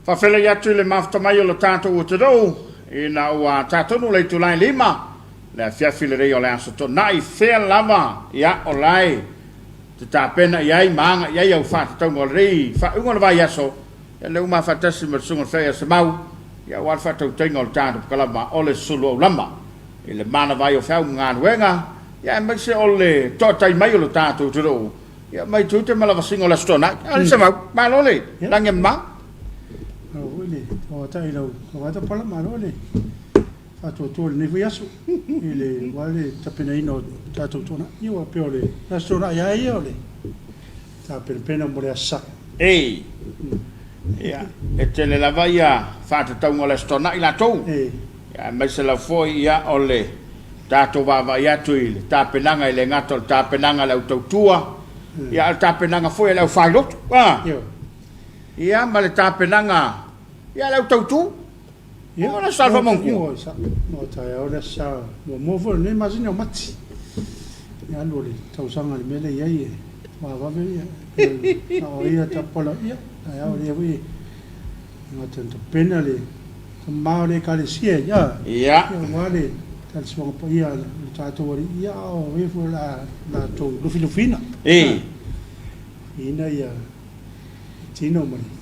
Whawhele atu le maftamai o lo tātou o te rau, ina ua tātou no le tulai lima, le Afiafi le rei o le aso to nai whea lava ia o lai, te tāpena iai maanga iai au whātatau o rei, whaunga le vai aso, ia le uma whatasi ma sunga whea se mau, ia wal whatau tenga o le tātou kalama o le Suluaulama, i le mana vai o whau ngā nuenga, ia mai se o le tōtai mai o le tātou te rau, ia mai tūte malawa singo le stona, ali se mau, malo le, lange mau, Ole, o tai lau, o ata pala malo le. Fato to le foi aso. Ele wale tapena ino tato tona. Io pe ole. La stora ia ia ole. Ta per pena mo le asa. Ei. Ia, e te le lavaia fata tau ngole stona ila tou. Ia, mai se la foi ia ole. Tato vava ia tuile. Ta penanga ile ngato ta penanga le autotua. Ia ta penanga foi le failot. Ah. Ia ma le tapenanga ia le tautu ia ona salva monku no tai ora sa mo vo ne imagino mati ia lori tausanga le mele ia ma va ve o ia tapola ia ia ora vi no tanto penale ma le kalesia ia vale tal suo po ia tato ia o ve fu la to lufina ina ia tino mari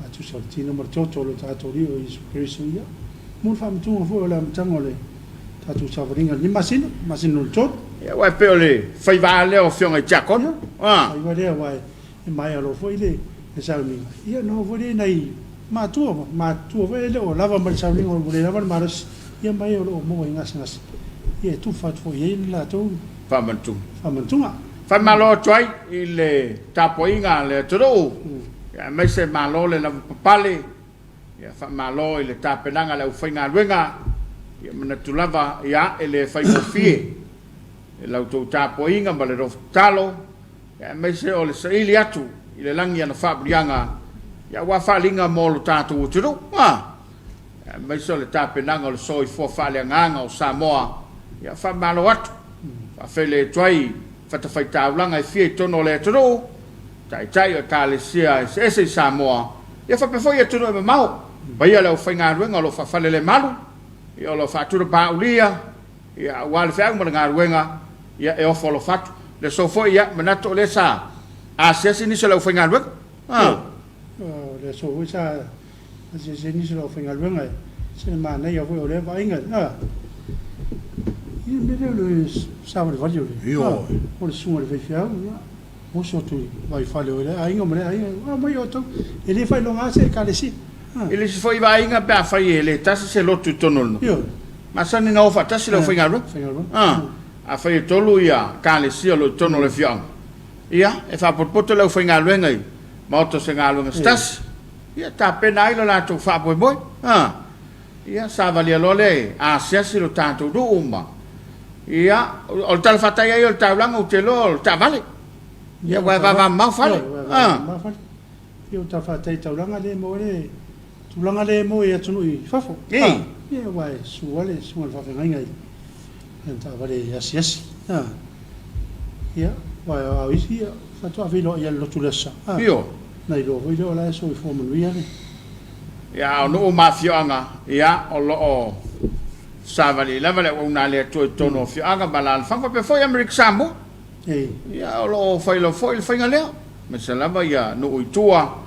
atu sa tino mar toto lo tato rio is presuia mun fam tu fo la mtangole tatu sa ringa ni masino tot ya wa peole fai vale o fionga jakon ai va le wa e mai alo fo ile e sa mi ia no vo le nei ma tu ve le o lava mar sa ringa o le lava maras ia mai o mo ngas ia tu fat fo ia la tu famantu fa malo toi ile Tapuaiga le tro ya mai se malo le na papale ya fa malo ile tapenanga le ufainga luenga ya manatulava ya ele fai mofie e la to Tapuaiga ma le ro talo ya mai se o le saili atu ile langi ana fa brianga ya wa fa linga mo lo tatu tro ya mai se le tapenanga le soi fo fa le nganga o Samoa ya fa malo atu fa fele toi fata fai taulanga e fie tono le tro tai o kalesia ese Samoa ia fa pe foi tono e mau vai ala o fainga ruenga lo fa fale le malu ia lo fa tu ba ulia ia wal fa mo nga ruenga ia e o folo fatu le so foi ia manato le sa a se ni se lo fainga ruenga le so foi sa se ni se lo fainga ruenga se ma na ia foi o le va inga ia me le sábado valeu io o sumo le fia o so tu vai fale ora ainga mare ainga mai o to ele fai longa se kalesi ele se foi vai inga pa fai ele tasi se lo tu tono ma sa ni no fa tasi lo fainga ru a fai tolu ia kalesi lo tono le fia ia e fa poto lo fainga ru ngai ma to se ngalo stas ia ta pena ilo la tu fa boy ia sa valia lo le a se si lo tanto do uma ia o tal fatai o taulang o telo ta vale ia va mau fale io ta fatai taulang ale mo le tulanga le mo ia tunu I fafo ia wa suale sual fa ngai ta vale asiasi ia wa avisi fa to avilo ia lo tulesa io nai lo video la so fo mo ia ia no mafioanga ia o lo savali la vale una le tono fianga balal fa pe foi America Samoa ia o foi finga le me se lava ia no uitua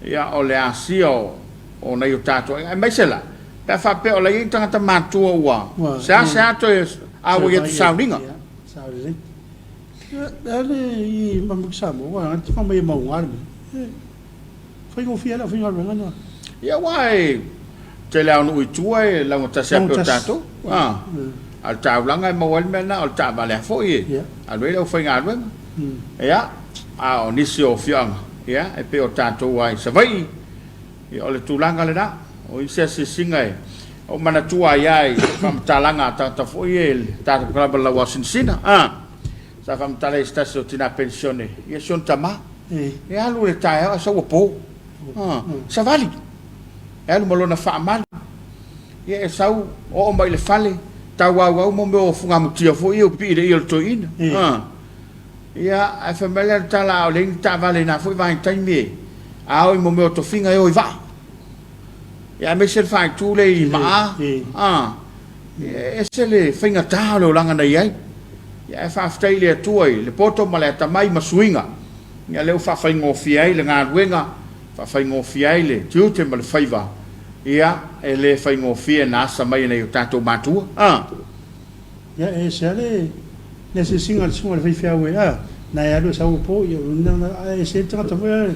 ia o le asio o nei o tato mai se la pe fa pe o le tanga matua ua sa to a o ia sauringa ale I America Samoa antes fa mai mau arme foi go fiela finga no ia wai te la no uitua e la mo tasa pe tato al taulanga mo wal mena al tabale foi al velo foi ngalwe ia a o nisio fianga ia e pe o tato wai sa vai ia o le tulanga le da o ise se singa o mana tua ia fam talanga ta foi el ta club la Washington sa fam tale stasio tina pensione ia son tama ia lu le tae sa po sa vali ia lu molona fa mal ia e sau o mai le fale tawa mo me funga mutia fo io pide io to in ia a famiglia tala o ling ta vale na fo vai time a o mo me to finga e o va Ya me se fai tu le ma. Ese le finga ta lo langa nei ai. Ya fa ftai le tuai le poto ma le tamai ma swinga. Ya le fa fai ngo fiai le nga wenga. Fa fai ngo fiai le tu te ma le faiva. Ya ele fai ngo fia na sa mai nei tato matu. Ya ese le se singa sunga le fai we na ya lo sa po yo na ese tra foi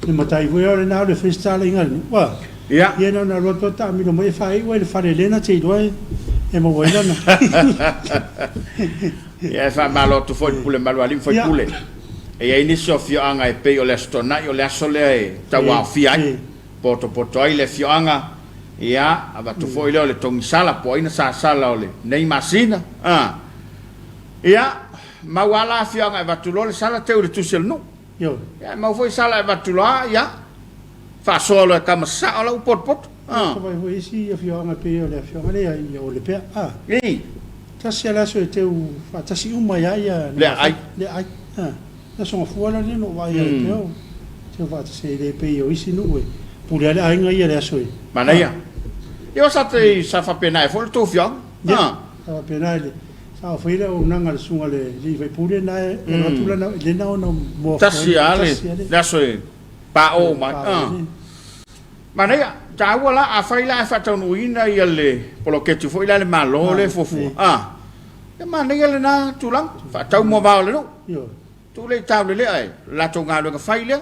le matai foi ora na le festival inga wa ya ye no na roto ta mi no mai fai we le fare lena te doi e mo voi lana ya fa malo tu foi pule malo ali foi pule e ai ni so fio anga e pe o le stona yo le sole ta wa fia poto ai le fio anga ya aba tu foi le tong sala po ina sa sala ole nei masina ya ma wala fio anga va tu lo le sala te o tu sel no yo ya ma foi sala va tu la ya fa solo ka ma sa o pot ko vai voi si fio anga pe o le fio anga le yo le pe ni ta se la so te u fa ta si uma ya le ai na so fu ala ni no vai pe o te va se le pe yo isi no we pure ale ai ngai le so mana ya yo sa te sa fa pena e fo to fio sa pena le sa foi le o nanga sunga le li vai pure na e no tu la le na no mo ta si ale la so pa o ma mana ya ta wala a fai la fa tonu ina ia le polo ke tu foi la le malo le fofu e mana ia le na tu lang fa tau mo ba le no yo tu le tau le ai la tonga le ka fai le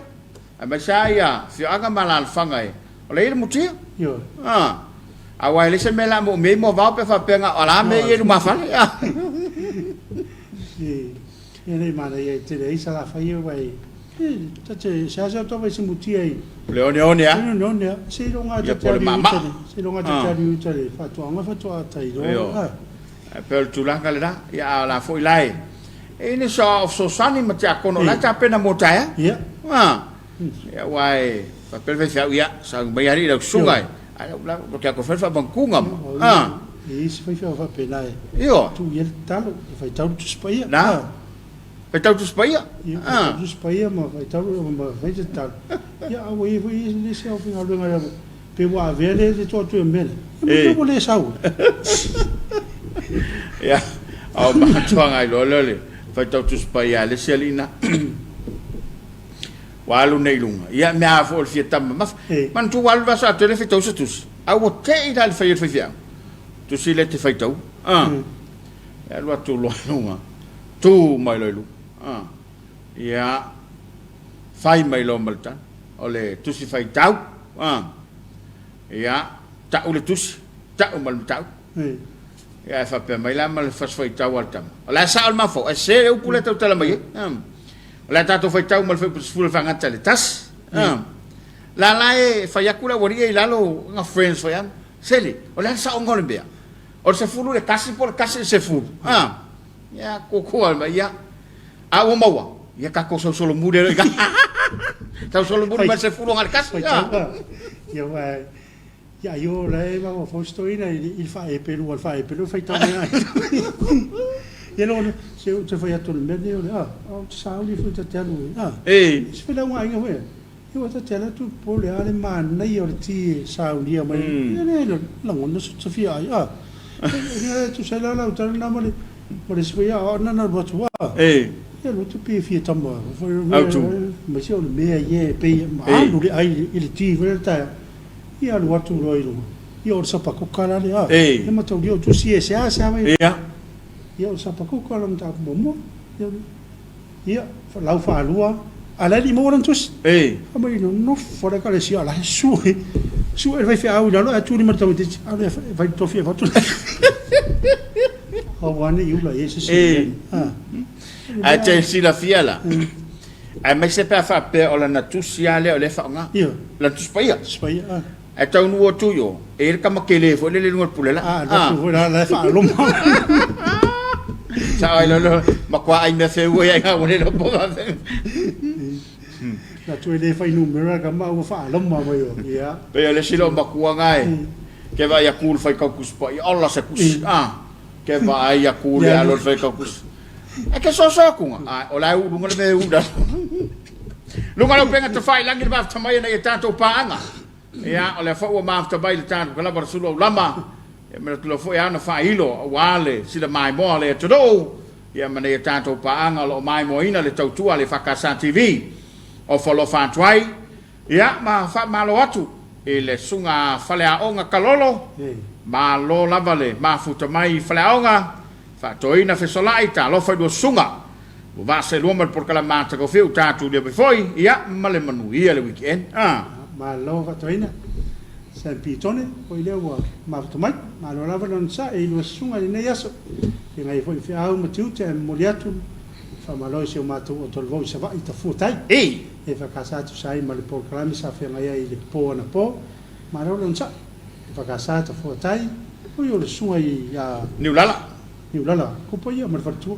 a ma sa ya fi anga malal fanga e o le muti yo a wai le se me la mo me mo va pe fa penga ala me ye ma fa ya e le mana ye te le isa la fai vai ta te sa to vai se muti ai Leone ya. No, se lo nga te se lo nga te utile fa to anga fa to tai do per tu la galera ya la foi lai e ne so sani ma ta kono la ta pena mota ya ya wai fa per ve ya sa ba ya ri la sungai la lo que ko fa bankunga e se fa pena io tu ye talo fa tau tu spaia Pe tau tu spaia? Tu spaia ma vai tau ma vai te tau. Ya we ni se o finga lunga pe wa vele de to tu mbele. Me ko le sau. Ya. Au ma tuanga lo le. Fa tau tu spaia le selina. Walu nei lunga. Ya me a fo fie tam ma. Man tu walu va sa te le fitau se tus. A o te i dal fa fia. Tu si le te fa tau. Ya lo tu lo lunga. Tu mai lo lu. Ya fai mai lo malta ole tusi fai tau ya ta ule tusi ta mal tau ya fa pe mai la mal fas fai tau altam la sa al mafo e se u pule tau tala mai la ta to fai tau mal fai ful fa ngata le tas la e fa yakula wori e lalo nga friends fai am seli ole sa ongol bea o se fulu le kasi por kasi se fulu ya ko al mai ya awo mawa ya ka ko solo mude ga ta solo mude ma se fulu ngal kas ya wa ya yo le va fo sto ina il fa e pelu fai ta ya no se te fai atto il medio sa uli fu ta telu se fa la wa inga we io ta tela tu pole ale man na io ti sa uli ma ne la ngono su fia tu sai la ta na ma le se ya na ba tu ya lo tu pe fie tamba ma se o me ye pe ma lu ai il ti verta ya lo tu lo io sa pa ko kala le e ma to dio tu si sa vai io sa pa ko kala ta mo ya la fa lua ala di mo ran tus ma no fora kala si ala su vai fi au lo tu ni ma to ti ala vai to fi va tu Hawane yula ese a te si la fiala a me se pa fa pe o la natusiale o le fa nga la tu spaia a tau nu tu yo e ka ma kele fo le ngol pulela la fa lo sa ai lo ma kwa ai me fe wo ai nga wone lo po la tu le fa numero ka ma wo fa lo ma yo ya pe le silo ma kwa ngai ke va ya kul fa ka kuspa Allah se kus ke va ya kul ya lo fa ka kus e ke so kunga o la u ngol me u da lu ngalo penga te fai langi ba tamai na tanto paanga ia o le fa o ma bai le tanu kala bar Suluaulama e me lo fo ia na fa hilo wale sila mai mo le todo ia mane tanto paanga lo mai mo ina le tautua le fakasa TV o folo fa twai ia ma fa malo atu e le sunga fale aonga kalolo ma lo lavale ma futa mai fale aonga fa toina fe solai ta lo fa do sunga o va se lo mal por kala mata ko fiu tatu de foi ia male manu ia le weekend ma lo fa toina San Pitone o ile wa ma tomai ma lo lava non sa e lo sunga ni yaso e ngai foi fi au matu te moliatu fa ma lo se o matu o tolvo se va ita futai e fa casa tu sai ma le por kala sa fe ngai ile po na po ma lo non sa fa casa tu futai o yo le sunga ya ni ulala ko po ia ma fa tu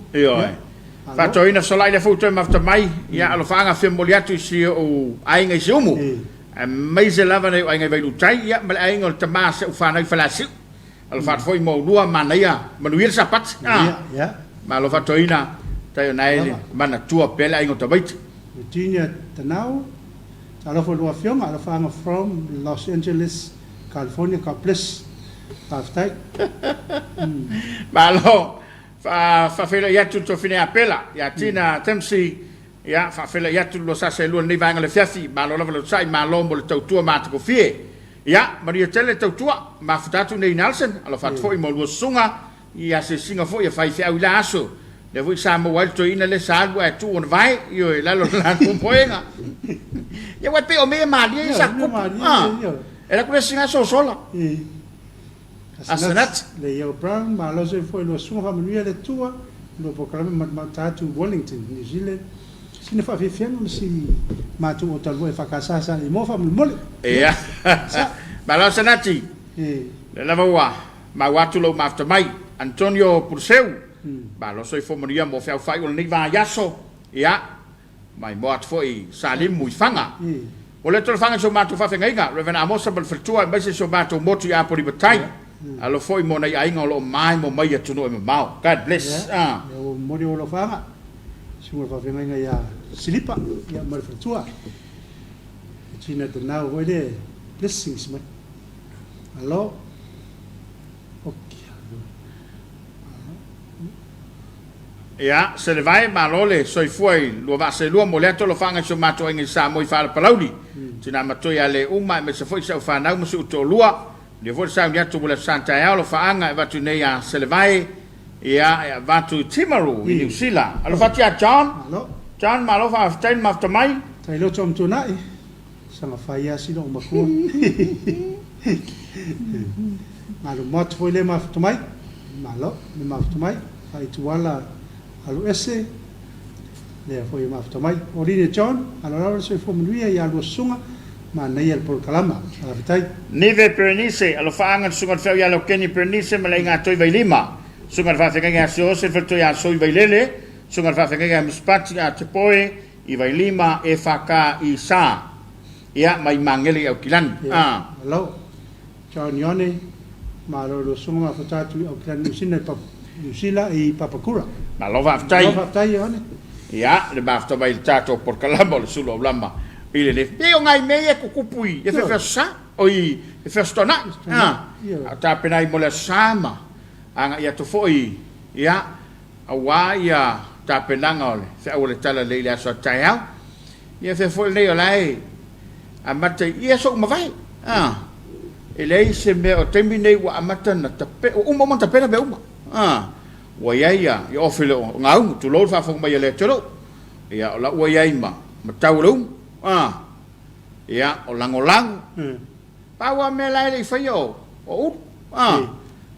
fa toina solai le futa ma tomai ia alo fanga fe moliatu si o ai ngai se umu mai se lava nei ai ngai vai lutai ia ma ai ngol tama se fa nei fa la si al fa foi mo lua mana ia manuir sapat ya ma lo fa toina tai nai mana tua pele ai ngol tabai Virginia tanau ala fo lua fiona ala fa from Los Angeles California ka plus aftai ma lo fa fela ia tu to fine apela ia tina temsi ia fa fela ia tu lo sa se lu ni vanga le fiafi ma lo lo sai ma lo mo le tautua ma ko fie ia maria tele tautua ma futatu nei Nelson ala fa foi mo lo sunga ia se singa foi fa fia ula aso le voi sa mo wal to ina le sa lu tu on vai io la lo la ko poenga ia wa pe o me ma dia sa ko era ko singa so sola asanat le yo brown ma lo se foi lo sunga familia le tua lo proclame ma tatu Wellington New Zealand sina fa fiano si ma tu o talvo e fa casa sa e mo fa mole ia ma lo sanati le lava ma watu lo ma mai Antonio Purseu ba lo soi fo moria mo fa fai o ni va yaso ia mai mo at foi salim mui fanga o le tol fanga so ma tu fa fenga reven amosa bal fertua ba se so ma tu motu ya por batai alo foi mo nei ai ngolo mai mo mai tu no mau God bless o mori o lo fanga sua fa fenga ya silipa ya mal fertua tina de now wele blessings mai alo ia se le vai ma lole soi foi lo va se lo mo le to lo fanga so mato en sa mo fa palaudi tina mato ya le uma me se foi sa fa na mo su to lua le vo sa ya to le santa ya lo fanga va tu ne ya se le vai ia va tu Timaru in New Zealand alo fa tia John ma lo fa tain ma to mai tai lo chom tu nai sama fa ya si lo ma ko ma lo mot foi le ma to mai ma lo le ma to mai ai tu wala Alo ese le foi mafta mai orine John alo se fo muia ia lo sunga ma nei el por kalama ala vitai nive pernice alo faanga sunga fe ia lo keni pernice ma lenga toi vai lima sunga fa fenga ia so se ferto ia so vai lele sunga fa fenga ia muspati a tepoe i vai lima EFKS sa ia mai mangeli au kilan alo John yone ma lo sunga ma fata tu au kilan sina pa Sila e papakura ma lo va ftai ia le bafta vai tato por kalamo le Suluaulama ile le e ngai me e kukupui e fe sa oi e fe stona ta penai mo le sama anga ia to foi ia awa ia ta penanga ole fe ole tala le ia so taiau ia fe foi le olai amate ia so ma vai ele se me o terminei wa amata na tape o mo ta pena be uma wa ia yo ofilo ngau tu lo fa fo mai le tolo ia la wa ia ma matau ia o langolang pa wa me la le fayo o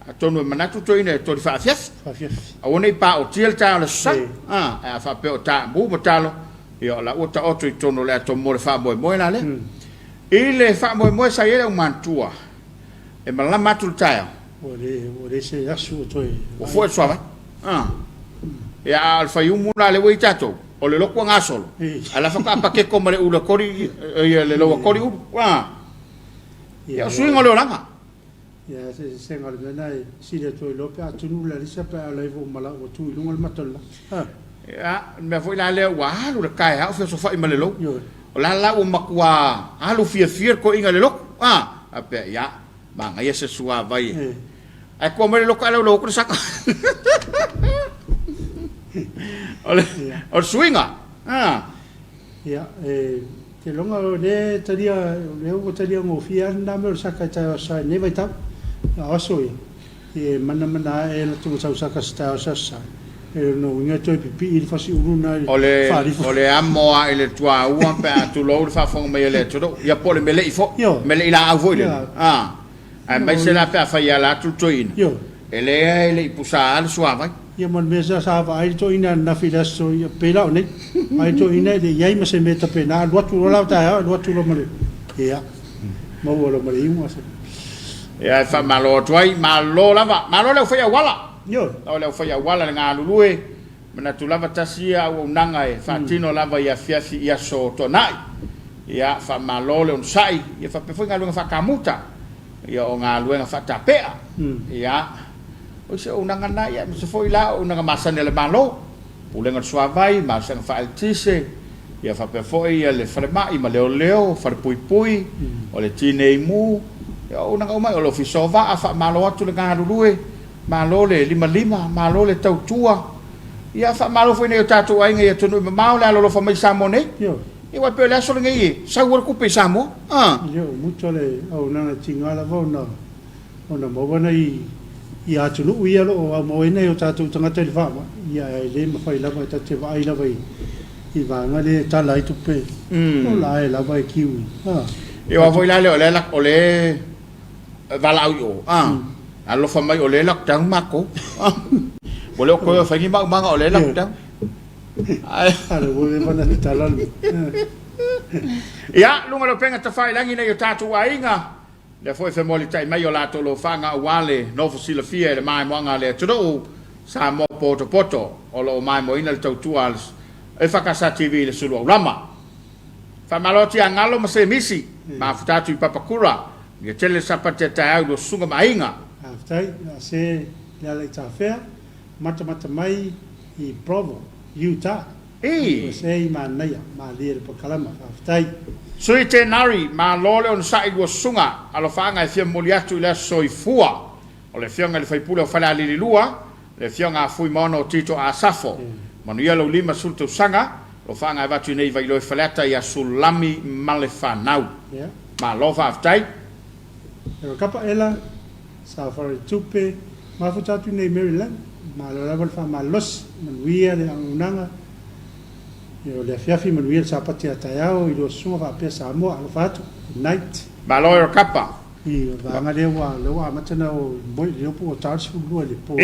atonu manatu to ine to fa fiaf a woni pa o tiel ta le sa a fa pe o ta bu motalo ia la o ta o to tono le to mo fa mo la le ile fa mo sa ile o mantua e mala matul ta o se asu to o foi suave ya al fayum la le wei tato o le loko ngasolo ala fa pa ke como le ulo kori le lo kori ya swingo le langa ya se ngal na si le to lo pa tu la lisa pa la vo mala o tu lu ngal matolla ya me foi la le wa lu le kai ha fe so fa i male lo o la o makwa alu fia ko inga le loko ape ya bang ya sesua vai aku mau lo kalau lo kursak oleh swinga ya ke longa le tadia le o tadia mo fia na me saka ta sa ne vai ta aso e mana e la tu sa saka sta sa no inga toi pipi il fasi uruna ole amoa ele tua uan pe tu lo fa fong me ele tu ya pole mele ifo mele ila avo ile ai mai se la pe fa ya la tu toin ele pusa al suava ya mon mesa sa va ai to ina na fila so ya pela ne ai to ina de yai ma se meta pe na lo tu lo ta lo tu lo male ya mo lo male mo se ya fa malo toi malo lava malo le fa ya wala yo o fa ya wala nga lulue mana tu lava tasia o nanga e fatino lava ya fiafi ya so to nai ya fa malo le on sai ya fa pe foi nga lu fa kamuta ya o nga lu nga fa tapea ya o se o nanga na ya se foi la o nanga masane le malo o le nga suavai ma se fa altise ya fa pe foi ya le frema i ma leo fa pui o le tine mu ya o nanga o mai o lo fisova a fa malo atu le nga lulue malo le lima malo le tautua ia fa malo foi nei tatu ai ngai tonu mau la lo fa mai samo nei yo e wa pe la so ngai sa wor ku pe samo yo mucho le au na tingala vo na ona mo bona ia tunu ia lo mo nei o tatu tanga te fa ia le ma fai la ba ta te vai la vai i va ngale ta lai tu pe o la la vai kiwi e wa foi la le o le va la yo alo fa mai o le lockdown mako bole ko fa ni ma o le lockdown ai ale bole mana ni talan ya lunga lo penga ta fai langi nei o tatu ainga le foi fe moli tai mai o lato lo fanga wale no fosila fia le mai mwanga le tudo sa mo poto o lo mai mo ina le tautuals e fakasa TV le Suluaulama fa maloti angalo ma se misi ma futatu i papakura ye tele sapate ta au lo sunga mainga aftai se le ale ta fea mata mai I Provo Utah se ma naya ma le po kalama aftai sui te nari ma lole on sai go sunga alo fanga e fia moliatu le soifua o le fionga le faipule o fala li lua le fionga fui mono tito a safo manuia lo lima sulto sanga lo fanga e vatu nei vai lo falata ia sulami malefanau ma lova aftai e kapa ela safari tupe ma futatu nei Maryland ma lo level fa ma los manuia le angunanga yo le Afiafi manuia sa patia tayao I lo suma fa pe Samoa al fatu night ma lo kapa I va ngale wa matana o boy le po tarsi lu le po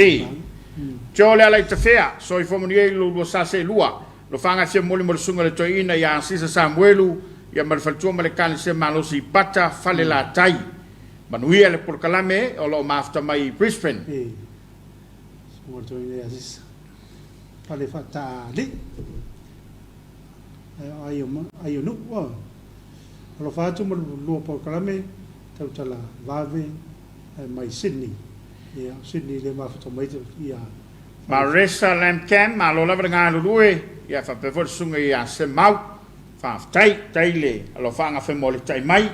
Jole ala te fea so I fomunie lo sa se lua lo fanga se moli mo sunga le toina ya sisa Samuelu ya mal faltua mal kan se malo si pata fale la tai manuia le por kalame o lo mafta mai Brisbane so to ile asis fale fata li ayo no lo fatu mo lo por kalame tautala vave mai Sydney ya Sydney le mafta mai ya Marissa Lamcam ma lo lava nga lue ya fa pe for sunga ya se mau fa tai le lo fanga fe mo le tai mai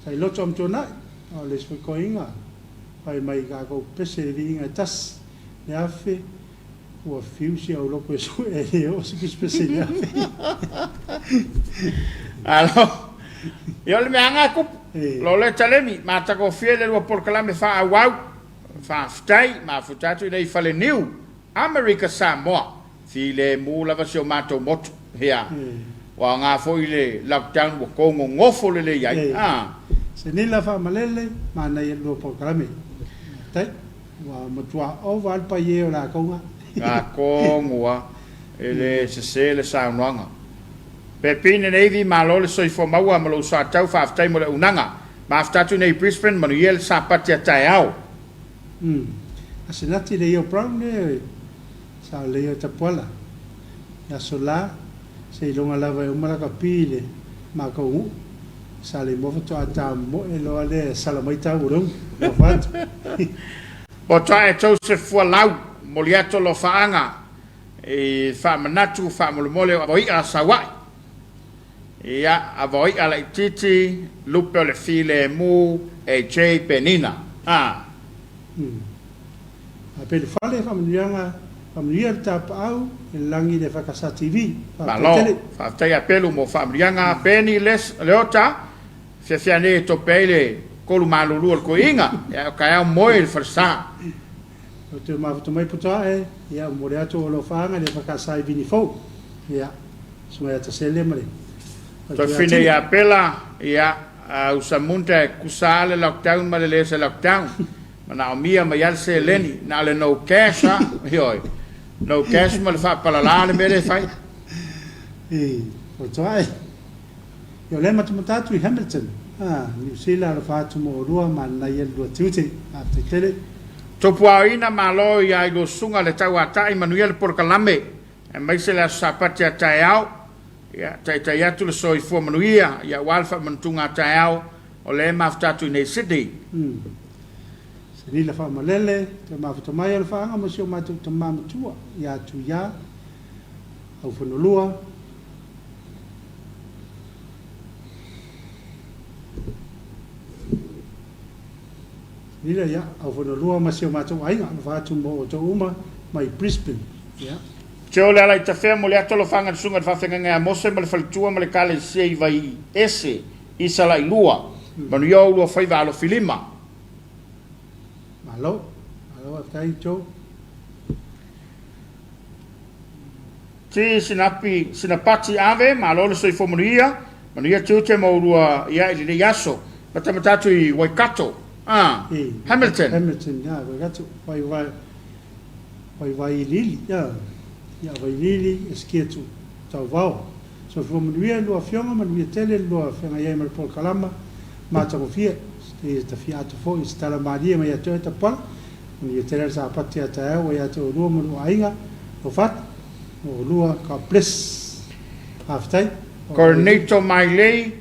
sai lo chom chona o le spe koinga ai mai ga ko pese ringa tas le afe o fiusi o lo peso e o si spese le afe alo yo le anga ku lo le talemi ma ta ko fiele lo por kala me fa wow fa stai ma futatu nei fale new America Samoa file mula va sio mato mot hea wa nga foi le lockdown ko ngofo le yai se ni la fa malele ma na ye lo por kala me tai wa motua o val pa ye la konga ko ngua ele se le sa nanga pepine nei vi malo le soi fo maua malo sa tau fa stai mo le unanga ma futatu nei Brisbane manuel sa patia taiao asenati le yo brown ne sa le yo tapuala ya sola se longa lava o mara kapile ma ko sa le mo to ata mo e lo ale sala mai ta urung lo fat o tae se fu lau moliato lo faanga e fa manatu fa mole o ia sawai ia avoi ala titi lupe le file mu e che penina a pe fale familia Tapuaiga langi de fakasa TV malo fa tai apelu mo familia peni les leota se ane to pele kolu malulu ko inga ya kaya moi farsa o te mafuta mai puta ia mo le ato lo fanga de fakasa vini fo ia suma ta sele male to fine ya pela ya usamunta kusale lockdown male le se lockdown mana mia ma se leni na le no cash hioi no cash ma le fa pala la le mere fai o toi yo le matumata tu Hamilton New Zealand fa tu mo rua ma na ye do tuti a te tele Tapuaiga malo ya go sunga le tau atai Manuel por kalame e mai se la sapati atai au ya tai atu le soi fo manuia ya walfa mantunga atai au o le maftatu nei Sydney ni la fa malele te mafuta mai le fa nga sio matu te mamatua ya tu ya au fonolua ni la ya au fonolua ma sio matu ai nga fa tu mo to uma mai Brisbane ya Teo le ala i tawhea mo le atolo whanga sunga fa whenga ngā mose ma le whalitua ma le kale sei vai ese i sala i lua manu iau lua whaiva alo filima malo aftai to ti sinapati ave ma lo le soi fo manu ia te mo lua ia i le yaso ma tamatatu i Waikato Hamilton ya Waikato vai lili ya vai lili esqueto tau vau so fo manu lua fionga manu tele lua fenga ia mal por kalama ma tau fia e ta fiato fo i stala maria ma ia to ta pa ni tele sa patia ta o ia to ru mo ainga o fat o lua ka ples aftai Corneto Mailei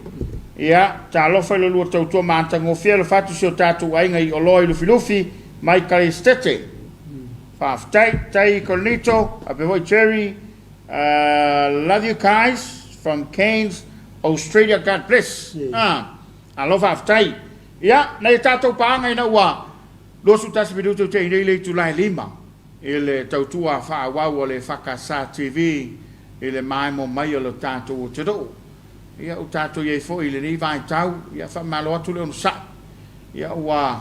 ia ta lo fa lo lua tau ma ta ngo fia lo fatu si o tatu ainga i oloi lu filufi mai kalistete aftai tai Corneto a voi cherry love you guys from Cairns Australia God bless I love aftai ia nei tatou paanga ina ua losu tasi bidutu te inele tulai lima ele tautua fa wau le fakasa TV ele mai mo mai o tatou te do ia o tatou ye fo ile ni vai tau ia fa malo atu le sa ia ua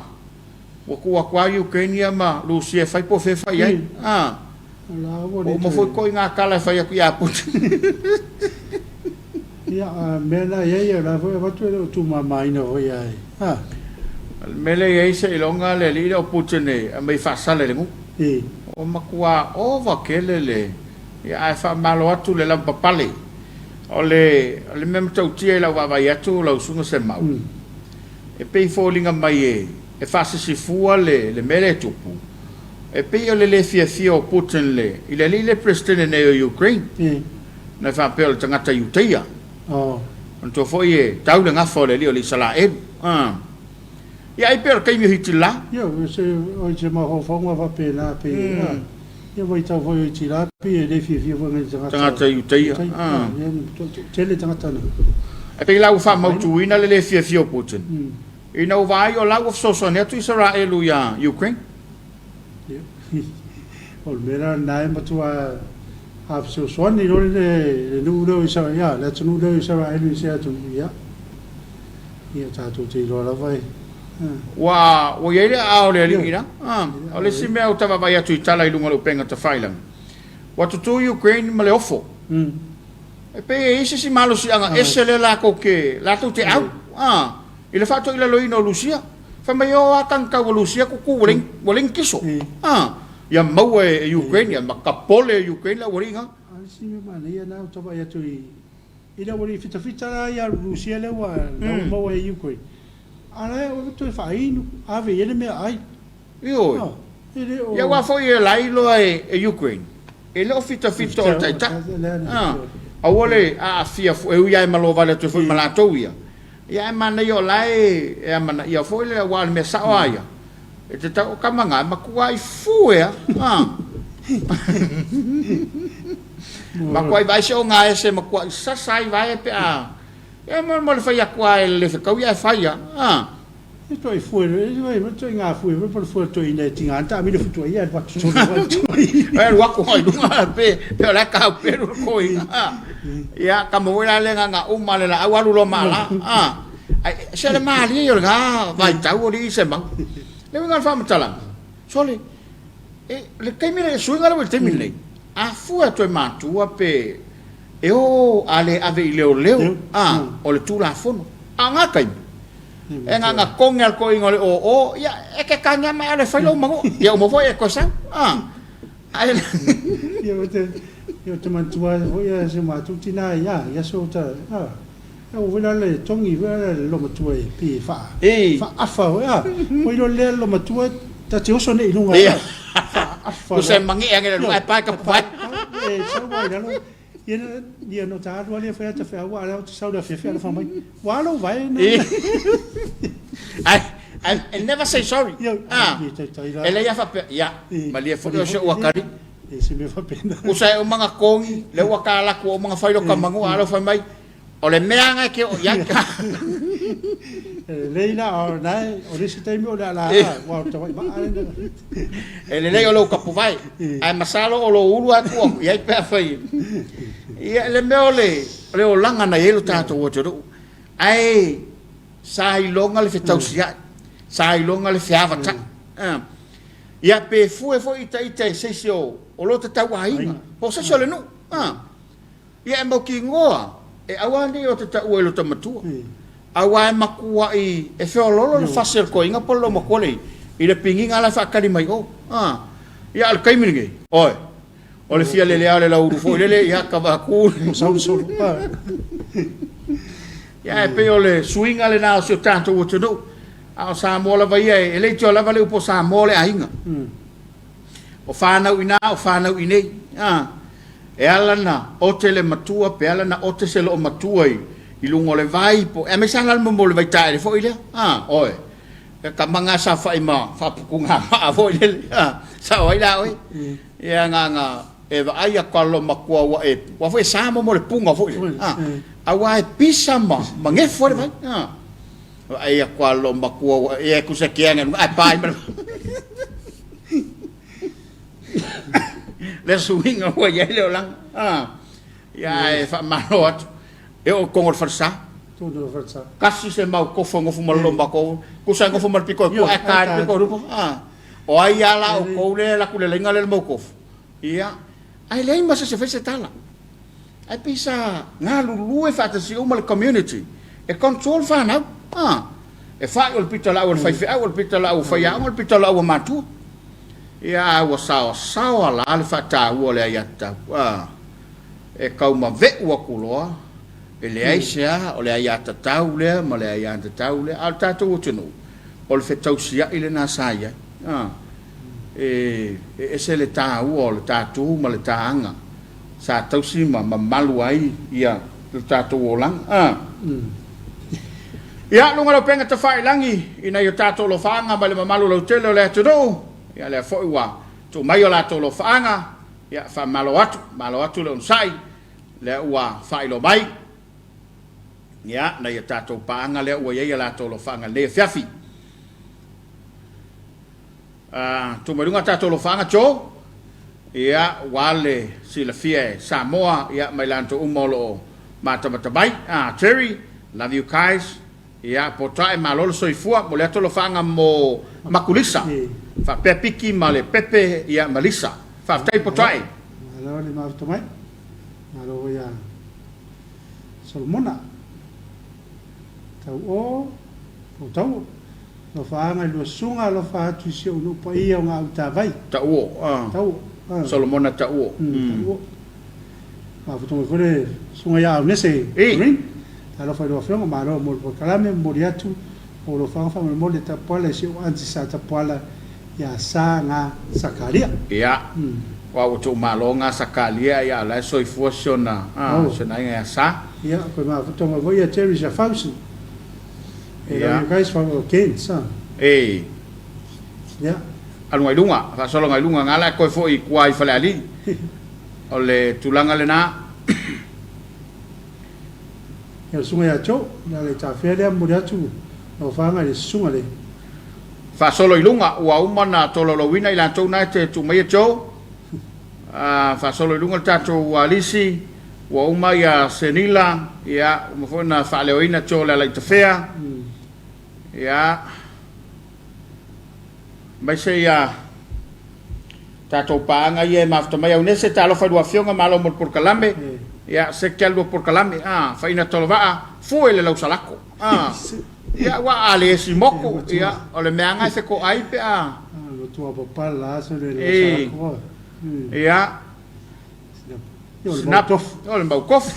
kua kwa yu Kenya ma lusia fai po fe fai ai o mo foi ko nga kala fai ku ia put ia mena ia la foi va tu mama ina foi ai mele ye se longa le li o putene a me fa sale le ngu o makua o va kelele ya fa malo atu le la papale o le mem tau tia la va ya tu la sunga se mau e pe folinga mai e fa si fua le mele tupu e pe o le fia o putene le le president ne o Ukraine na fa pe o tangata yuteia anto foi e tau le ngafo le li o le sala ia i per kai mi hitila yo se o je ma ho fonga va pe la pe ia voi tau voi hitila pe le fia vo ngai tangata yuteia tele tangata no e pe la fa mau tu ina le fia o putin ina vai o la so so ne tu Israel ya Ukraine ol mera nai matua have so so ni ro le nu do Israel la tu do Israel ni se tu ia ta tu ti ro la vai wa o ye a o le ina o le sime o tava vai atu itala i lunga lo penga ta failang wa tu Ukraine ma le ofo e pe ese si malo si anga ese le la ko ke la tu te au ile fatto ile lo ino Lucia fa mai o atanka o Lucia ku woling kiso ya mau e Ukraine ya makapole Ukraine la woringa si me mana ia na tava ia tu ila wori fita la ya Lucia le wa mau e Ukraine ala o tu fa inu ave ele me ai io ya wa foi la ilo e Ukraine ele o fita o taita a wole a fia e ia malo vale tu foi malato ia ia mana yo lai e mana ia foi le wa me saia e te tau kamanga makua i fuea makua i vai se o nga ese makua i sasai vai pe e mo le fai akua le fe kau ia fai Itu ai foi, itu ngā foi, por foi to ina tinga anta mi le futu ia wa tu. e wa ko ai dunga pe la ka pe ko ia ka mo la le nga uma le la awalu lo mala ai se le mali yo nga vai tau ri se mang le nga fa matalang sole e le kai mi le suinga le te mi le a fu a to matua pe e o ale ave leo o le tu la fono anga kai e nga konga al ko ingole o ya e ke kanya ma ale fa lo mango ya mo foi e cosa ai yo te mantua ya se ma tu tina ya so ta o vela le tongi vela lo matua e pi fa afa ya mo lo le lo matua ta te oso ne lunga afa ko se mangi ngere lu ai pa ka pa e so wa ya lo ia no ta ro le fa ta fa wa la sa da fa fa fa mai wa lo vai I never say sorry ele ia fa ya ma le fo so wa kari e se me fa pena o sai o manga kongi le wa kala ko o manga failo ka mangu alo fa mai o le meanga ke o ya ka leila o nai o le sita mi o la wa to vai ma ele le o lo ka vai ai masalo o lo ulu aku ia pe fai ia le me le o langa na yelo tato o toro ai sai longa le fetausia sai longa le fiava ta ia pe fu ita se o lo te tau ainga po se le no ia mo ki ngoa e awani o te tau e lo tamatua awa makua i e fe lolo le fasel ko inga polo mo kole i le pinginga la fa kali mai o ia al kaiminge oi o le fia le ale la uru fo le ia ka ba ku so ia pe o le swinga le na so tanto o te no a Samoa la vai e le tio la vale po Samoa le ainga o fana ina o fana ine e ala na o te le matua pe ala na o te se lo matua i lungo le vai po e me sanga mo le vai tai fo ile oi e ka manga sa fa ima fa ku nga ma fo ile sa oi la oi ia nga e va ai ka lo makua wa e wa fo sa mo le punga fo ile a wa e pisa ma nge fo le vai ai ka lo makua e ku se kianga ai pai le swinga wa ye le lang ya e fa malot e o kongor farsa todo farsa kasi se mau ko fongo fu malo mbako ku sa ngo fu mal piko ko e ka piko rupo o ai ala o ko le la ku le lenga le mo ko ia ai le ma se fese tala ai pisa nga lu e fa si o mal community e control fa na e fa o pitala o fa fa o pitala o fa ya o pitala o matu ia o sao la le fa ta o le ya ta e kau ma ve o kuloa e le aisea o le aia tatau le ma le aia tatau le al tatou o tunu o le fetausia i le nasaia e se le tāu o le tatou ma le tāanga sa tausi ma malu ai ia le tatou o lang ia lunga lo penga te whailangi ina i o tatou lo whaanga ma le mamalu lau tele o le atunu ia le foi wa tu mai o latou lo whaanga ia wha malo atu le unsai le ua whailo mai ya na ia tatou paanga le ua ia latou lo whaanga le Afiafi tu marunga tatou lo whaanga cho ia wale silafia Samoa ia mai lanto umolo matamatabai Terry love you guys ia potae malolo soifua mo le atou lo whaanga mo makulisa fa pepiki ma le pepe ia malisa fa tai potae alo le mautomai alo ia solmona tau tau lo faanga lo sunga lo fa tu se no pa ia nga uta vai tau solomona tau ma futo mo fore sunga ya nese ring alo fa lo fenga ma lo mo kalame moriatu o lo fa mo le tapola se o anti sa tapola ya sa nga sakaria ia wa o tu malonga sakalia ya la soifua sona sona ya sa ia ko ma futo mo voia Terry ja fausi yeah. You guys from kids, yeah. Anu ngai lunga, fa solo ngai lunga ngala ko fo I kwai fale ali. Ole tulanga le na. ya sunga ya cho na le ta fe le mo dia tu no fa nga le sunga le fa solo ilunga ua umana tolo lo wina ila tau nai te tu mai cho fa solo ilunga tato ua lisi ua uma ya senila ya umafona fa leoina cho la lai tafea ya mai se ya tato paanga ye mafta mai unese talo fa dua fionga malo mo por kalambe ya se keldo por kalambe fa ina tolo va fu ele lo salako ya wa ale si moko ya ole meanga se ko ai pe lo tua papa la so le salako ya snap ole mbau kof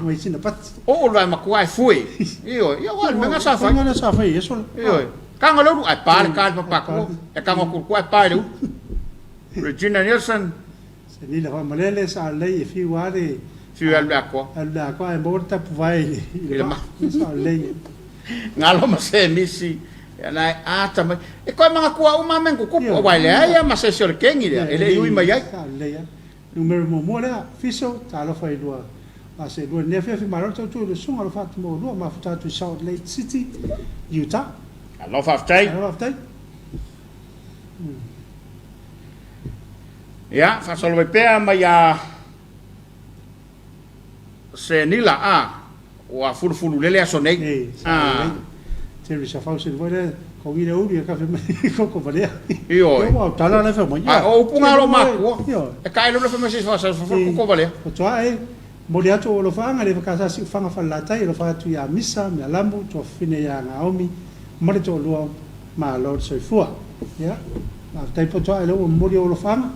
mai sina pat o la makuai fui io wa menga sa fa yeso kanga lo ai pa ka papa ko e kanga ku ai pa lu Regina Nielsen se ni la malele sa lei fi wale fi al ko e morta vai ile ma sa lei ngalo ma se misi na ata ma e ko mga kuwa uma men ku ku wa le ya ma se sor kengi ele ui mai ai numero mo la fiso talo fa idua a se do ne fe maro to le sunga lo fat mo do ma futa to Salt Lake City Utah I love after ya fa solo pe ma ya se nila wa fulu lele asonei Terry Safausen vole ko ira uri ka fe ko vale io o tala la fe mo ya o punga lo ma e kai lo fe me se fa ko vale o toa mo dia to lo fanga le ka sa si fanga fa la tai lo fa tu ya misa me lambu to fine ya ngaomi mo le to lo ma lo so fu ya ma tai po to lo mo dia lo fanga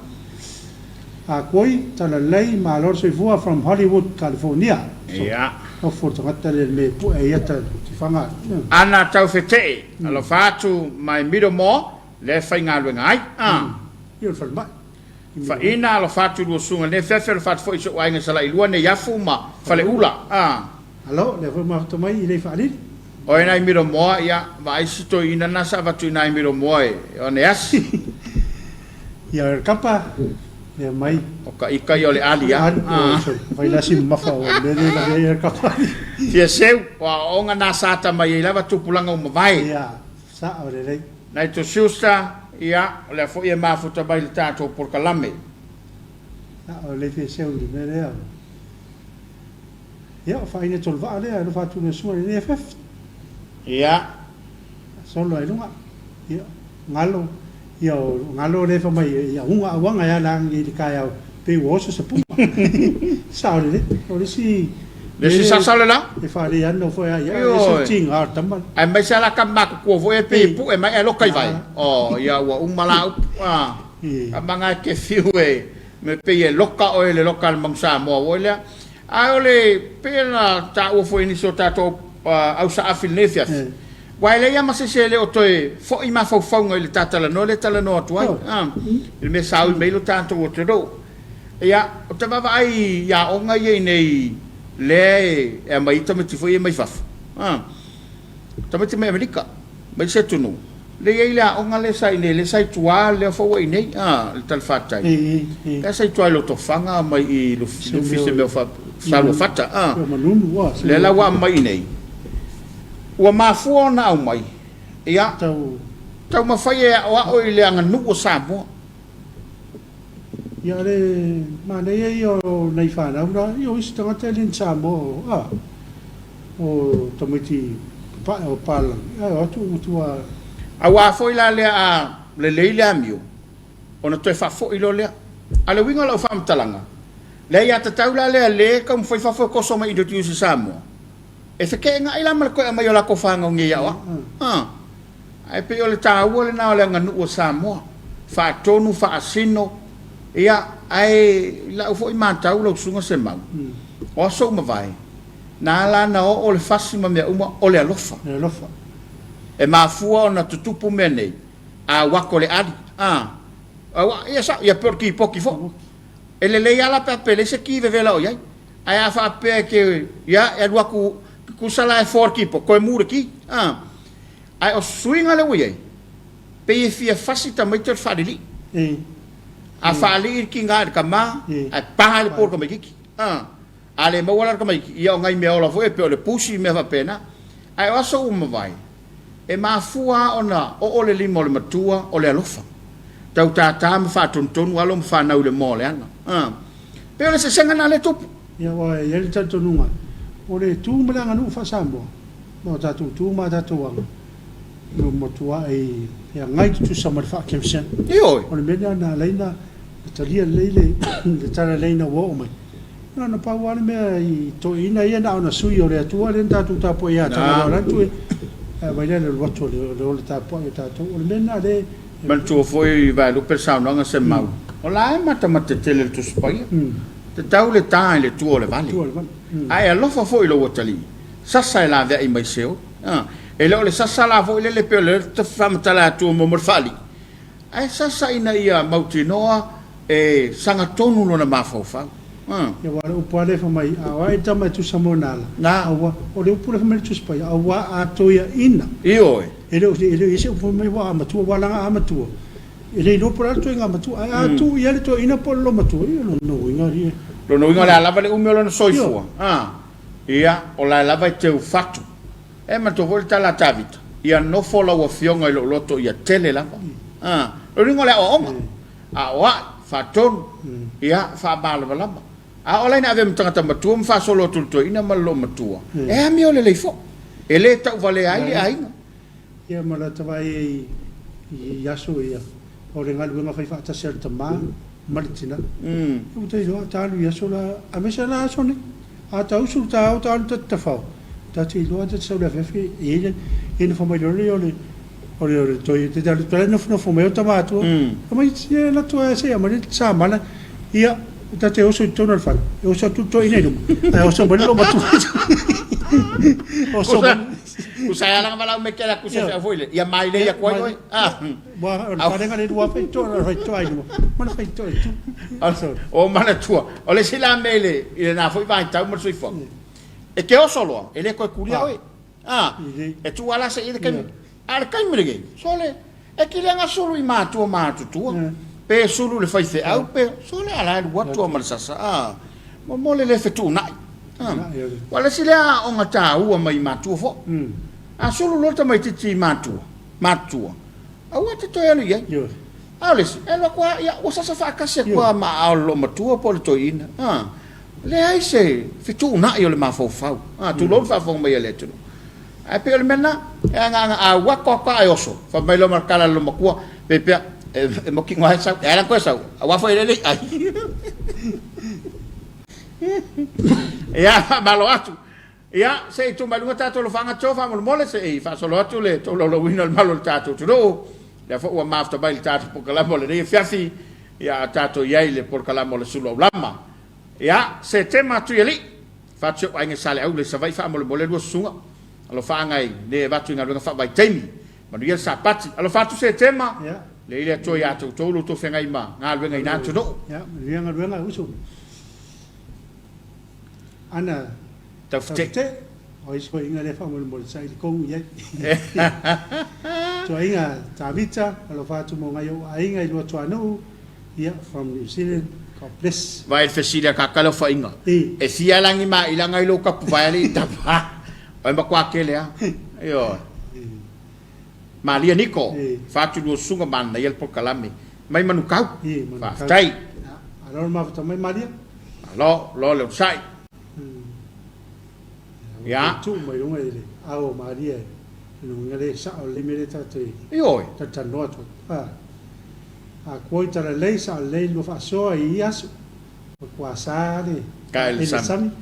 a koi tala lei ma lo so fu from Hollywood California ya o forto ngata le me pu e yata ti fanga ana tau fete lo fatu mai mido mo le fa ngalo ngai io fa ma fa ina lo fatu lo sunga le fe lo fatu fo iso ainga sala ilua ne yafu ma fa le ula alo le fa ma to mai le fa ali o ina mido mo ya vai sito ina na sa fatu ina mido mo o ne as ya kapa le mai o ka ika yo le ali ya vai la sim ma fa o le la kapa Fia seu, o onga na sata mai lava tupulanga o mavai. Ia, sa o le. Nai to siusta, ia, le fo ia mafuta bai le tato por kalame. Sa o le fia seu le mele. Ia, fa ina tol va le, no fa tu le sua le EFF. Ia. Solo ai lunga. Ia, ngalo. Ia, ngalo le fa mai, ia unga wanga ya lang i kaya pe wo so se pu. Sa o le si Le si sasale la? E fa le ano fo ya so ting ar tamba. Ai mai sala kam mak ko vo e pe pu e mai e lokai vai. O ia wa umala amanga ke fiue me pe e loka o le local mang Samoa o le. Ai ole pena ta o fo ini so tato au sa afilnefia. Wai le ia se le o toe fo i ma fo le tatala no le tala no atuai. Il me sa i me lo tanto o te do. Ia o te baba ai ia o nga ye nei le e mai tamati foi mai faf tamati mai Amerika mai se tunu le ia la onga le sai tua le fo i nei le tal fatai le sai tua lo to fanga mai i lo fise me fa salvo fata le la wa mai nei wa ma fu na au mai ia tau ma fai o ile anga nu o Samoa ia le ma le io nei fa na io sto tele Samoa o tomiti pa o pala o tu a wa foi la le le amio ona toi fa foi lo le ale winga lo fam talanga le ia ta taula le kom foi fa foi ko so mai do tu Samoa e fe ke nga ila mal ko mai la ko fa ngi ya wa ai pe yo le ta wo le na le nganu o Samoa fa tonu fa asino ia ai la fo i mantau lo sunga se mau o so ma vai na la na o le fasima me uma o le alofa e ma fua ona tutupu me nei a wako le adi ia sa ia porki poki fo e le ala pe se ki vela o ia ai a fa pe ke ia e waku ku sala e forki po ko mure ki ai o swinga le wi pe e fia fasita mai ter fadili a fali ki ngar kama a pahal por ko meki ale mawala ka mai ia ngai me ola foi pe ole pusi me va pena ai aso uma vai e mafua ona o ole limo le matua ole alofa tau tata me fa tontonu alo me fa na ule mole ana pe ole se senga na le tupu ia wa ia le tantonunga ole tu malanga nu fa sambo no tatu tu ma tatu wanga no motua e ia ngai tu sama fa kemsen io ole mena na leina talia leile le tara leina wo mai no pa wale me i to ina ia na ona sui ole tu ale tatu tapo ia tala la tu vai le watto le tapo ia tatu ole mena le man tu foi vai lo pensando nga se mau ola mata mata tele tu spai te tau le tai le tu ole vale ai alo fa foi lo watali sasa la ve i mai seu e le sasa la foi le pe le te fam tala tu mo morfali ai sasa ina ia mautinoa e sanga tonu no na mafofa ia wala upale fa mai awa e tama tu Samoa na awa o le upule fa mai tu spai awa a toia ina io ele ise fa mai wa amatu wala amatu ele no por alto nga amatu a tu ia le to ina por lo matu no inga ri lo no inga la lava le umelo no soifua ia o la lava te fatu e ma to volta la tavita ia no follow o fionga lo loto ia tele lava lo ringo le o onga a wa faton ia fa bala lava a ola ina ave mtanga matua mfa solo tulto ina malo matua e mi ole le fo ele ta vale ai ai ia mala tawai yaso ia o le ngalu nga fai fa ta sel tama martina o te jo ta lu yaso la a mesa la soni a ta usul ta ta ta fa ta ti lo ta so la fe e in fo mai ole to te ta no fo mai tomato ma ia la tua se ma sa mala ia ta te oso tono fa oso tutto in edo oso bello ma tu oso usaya lang wala me kela kusa sa foile ia mai le ia koi wa parenga le dua pe to ra to ai mo mana fai to tu also o mana tua ole sila mele ile na foi vai tau mo sui fo e ke oso lo ele ko kuria oi e tu ala se ide kai al kai mrege sole e ki lenga solo i matu tu pe sulu le fai fe au pe sole ala watu o malsasa mo mole le fetu nai wala sila o ngata u mai matu fo sulu lo ta mai titi matu au te to ya ni yo alis elo kwa ya o sasa fa kase kwa ma lo matu po le to ina le ai se fetu nai yo le ma fo fa tu lo fa fo mai le tu ai pe le mena nga wa ko ka oso fa mai lo markala lo makua pe pe mo ki ngwa sa era ko sa wa foi le ai ya malo atu ya se tu malunga tato lo fanga chofa mo mole se fa solo atu le to lo wino al malo tato tu do ya fo wa mafta bai tato por kala mole de Afiafi ya tato yaile por kala mole Suluaulama ya se tema tu yeli fa cho ai nge sale au le sa vai fa mole do sunga alo fa ngai de va tu nga fa bai temi ma dia sa pati alo fa tu se tema le ile to ya to lo to fenga ima nga le ngai na tu do ya renga usu ana tafte oi so inga le fa mo sai ko ye to inga tabita alo fa tu mo ngai ai ngai lo to anu ya from New Zealand God bless vai fesilia ka kala fa inga e sia langi ma ilanga ilo ka vai ali tapa ai ma kwa kele yo Malia Nico fa tu lo sunga man na yel por kalami mai manu kau fa tai alo ma fa mai Malia lo le sai ya tu mai lunga ile ao Maria lunga le sa o le mele ta te yo ta no to a koita le sa le lo fa so i asu kwa sa de kai sam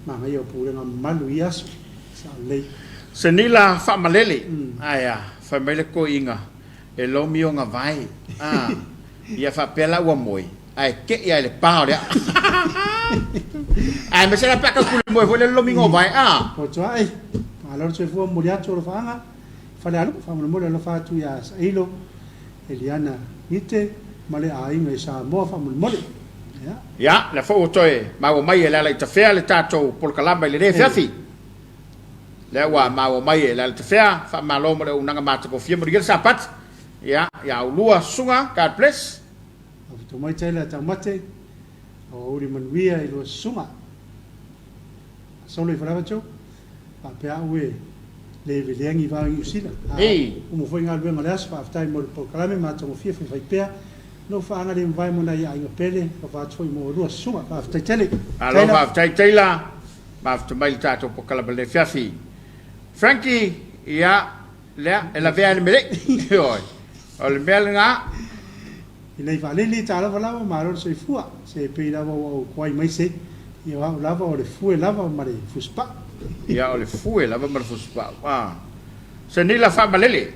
ma ngai o pure ngam malu i asu sa le senila fa malele aya fa mele ko inga e lo mio nga vai ia fa pela wa moi ai ke ia le pa le ai me se la pa ka ku mo vo le lo mingo vai o to ai alo se fu mo ya to fa nga fa le alo fa mo le lo fa tu ya ilo Eliana ite male ai me sa mo fa mo le ya la fo to e ma o mai la ta fe le tato por kalamba le Afiafi le wa ma o mai la ta fe fa ma lo mo le unanga mata ko fie mo ri sa pat ya lua sunga God bless to mai tele ta mate o uri man via i lo sunga solo i fala cho pa pe awe le velengi va i usila o mo foi ngal venga las pa tai mo po kalame ma to fia fai pe no fa nga le vai mo na ia nga pele o va toi mo ru sunga pa tai tele alo va tai tela ma to mai tato po kalabele fiafi Frankie ia le la vea mele oi o le mele nga nei vale li tala vala ma ro se fua se pe la o kwai mai se ia wa lava o le fue lava ma le fuspa ia o le fue lava ma le fuspa wa se ni la fa malele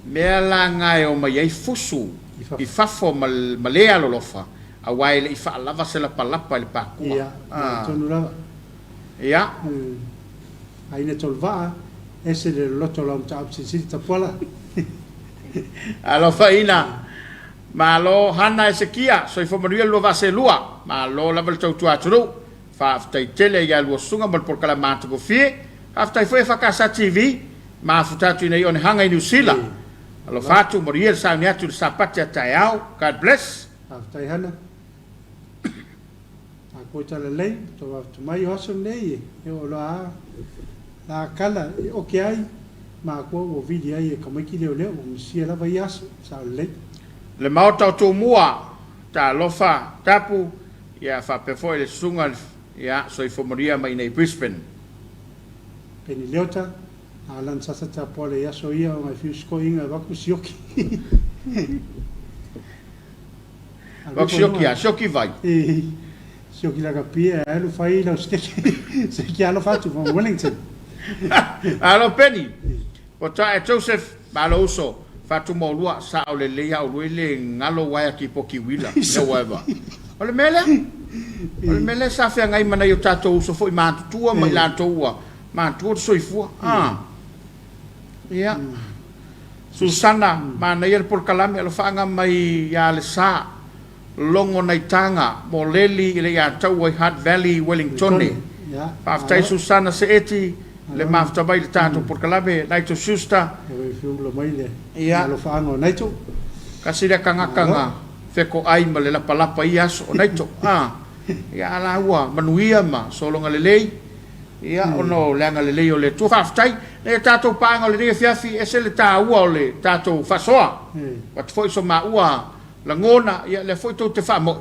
me la nga o mai ai fusu i fafo ma le alo lofa a wai le i fa lava se la palapa le pa ku ia tonu lava ia ai ne tolva ese le loto la mta si tapuala alo fa ina ma lo hana esekia so i fomaria lo va se lua ma lo la vel tau atu fa aftai tele ya lo sunga mal por kala matu go fie aftai foi fa casa TV ma futatu nei on hanga i New Zealand alo fatu moria sa ni atu sapati ataiao God bless aftai hana a ko tala lei to mai oso nei e o la kala o ke ai ma ko o vidi ai ka mai ki le o misia la vai aso sa lei le mau tau tō mua ta lofa tapu ia fa pefo le sunga ia so i fomoria mai nei Brisbane peni leota alan sasa tapu le ia so ia o mai fiu skoinga vaku sioki vaku sioki a sioki vai sioki la kapia alu fai la skeki se ki alo fatu from Wellington alo peni o ta Joseph Baloso fatu mo lua sa o le leia o le ngalo wai ki po ki wila no waiva o le mele sa fe ngai mana yo tato so foi ma tua mai la tua ma tua so i fu ia Susana ma na yer por kalame lo fanga mai ya le sa longo nei tanga mo leli ile ya tau ai Hutt Valley Wellington ya pa ftai Susana se eti le mafta bai le tato por kalame nai to susta e fiu lo mai le ia lo fa ngo nai to kasira kanga feko ai ma le lapalapa ia so nai to ia ala ua manuia ma solo ngale lei ia ono le ngale lei o le tu faftai le tato pa ngale le fiafi ese le ta ua o le tato fasoa wat foi so ma ua la ngona ia le foi to te fa mo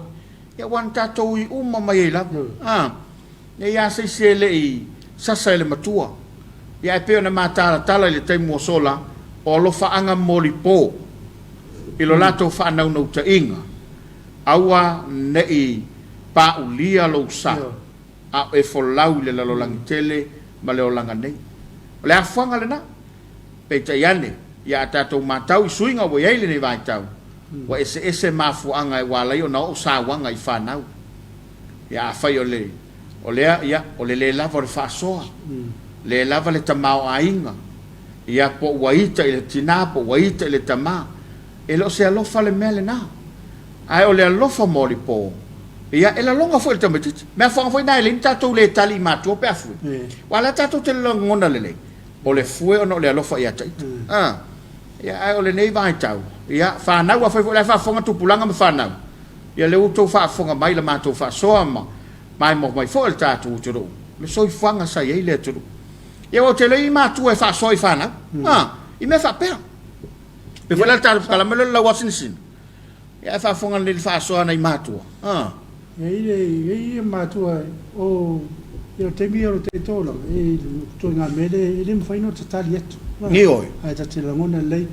ia wan tato i uma mai la ia se le i sasa le matua ia pe ona mata tala le tai mo sola o lo fa anga molipo i lo lato fa na no ta inga awa nei pa ulia lo sa a e fo lau le lo langtele ma le o langa nei le afanga le na pe ta yane ya tato matau i suinga wo ye le nei vai tau wa ese mafu anga wa la yo no sa wanga i fa na ya fa yo le o le lava le fasoa le lava le tamao ainga ia po waita ile tina po waita ile tama e lo se alofa le mele na ai o le alofa moli po ia e la longa foi le tamatiti me fa foi na le tato le tali matu pe afu wala tato te ngona le o le fue o no le alofa ia tai ia ai o le nei vai tau ia fa na wa foi le fa fonga tupulanga me fa na ia le uto fa fonga mai le matu fa soa mai mo mai fo il tatu turu me soi fanga sa ye le turu e o te le ma tu e fa soi fana i me fa per pe fa la tatu kala me la Washington e fa fonga le fa so na i ma tu e ma tu o io te mi o te tola e tu nga mele e le fa ino tali et ni oi ai te la ngona le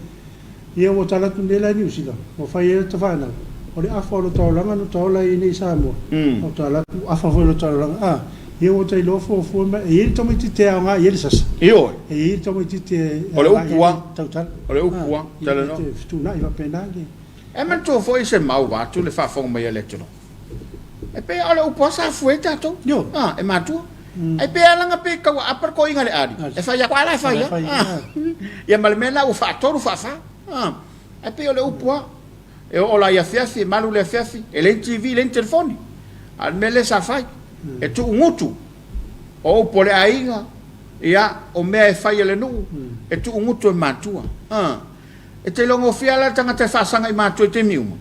io o tala tu le la New Zealand o fa ye te fa na o le afa lo taulanga no taula i nei Samoa o tala afa fo lo taulanga io o te lo fo ma e to mi te anga e sas io e to mi te o le upua tautal o le upua tala no tu na i va pena ge e man to fo se mau va tu le fa fo mai le tro e pe o le upua sa fu tato yo e ma tu e pe ala pe ka apar ko inga le ari e fa ya kwala fa ya ya malmena o fa toru fa e pe o le upua e o la Afiafi malu le Afiafi e le TV le telefoni al mele sa fai e tu ngutu o pole ainga ia o me e fai le nu e tu ngutu e matua e te longo fiala tanga te fasanga i matua te miuma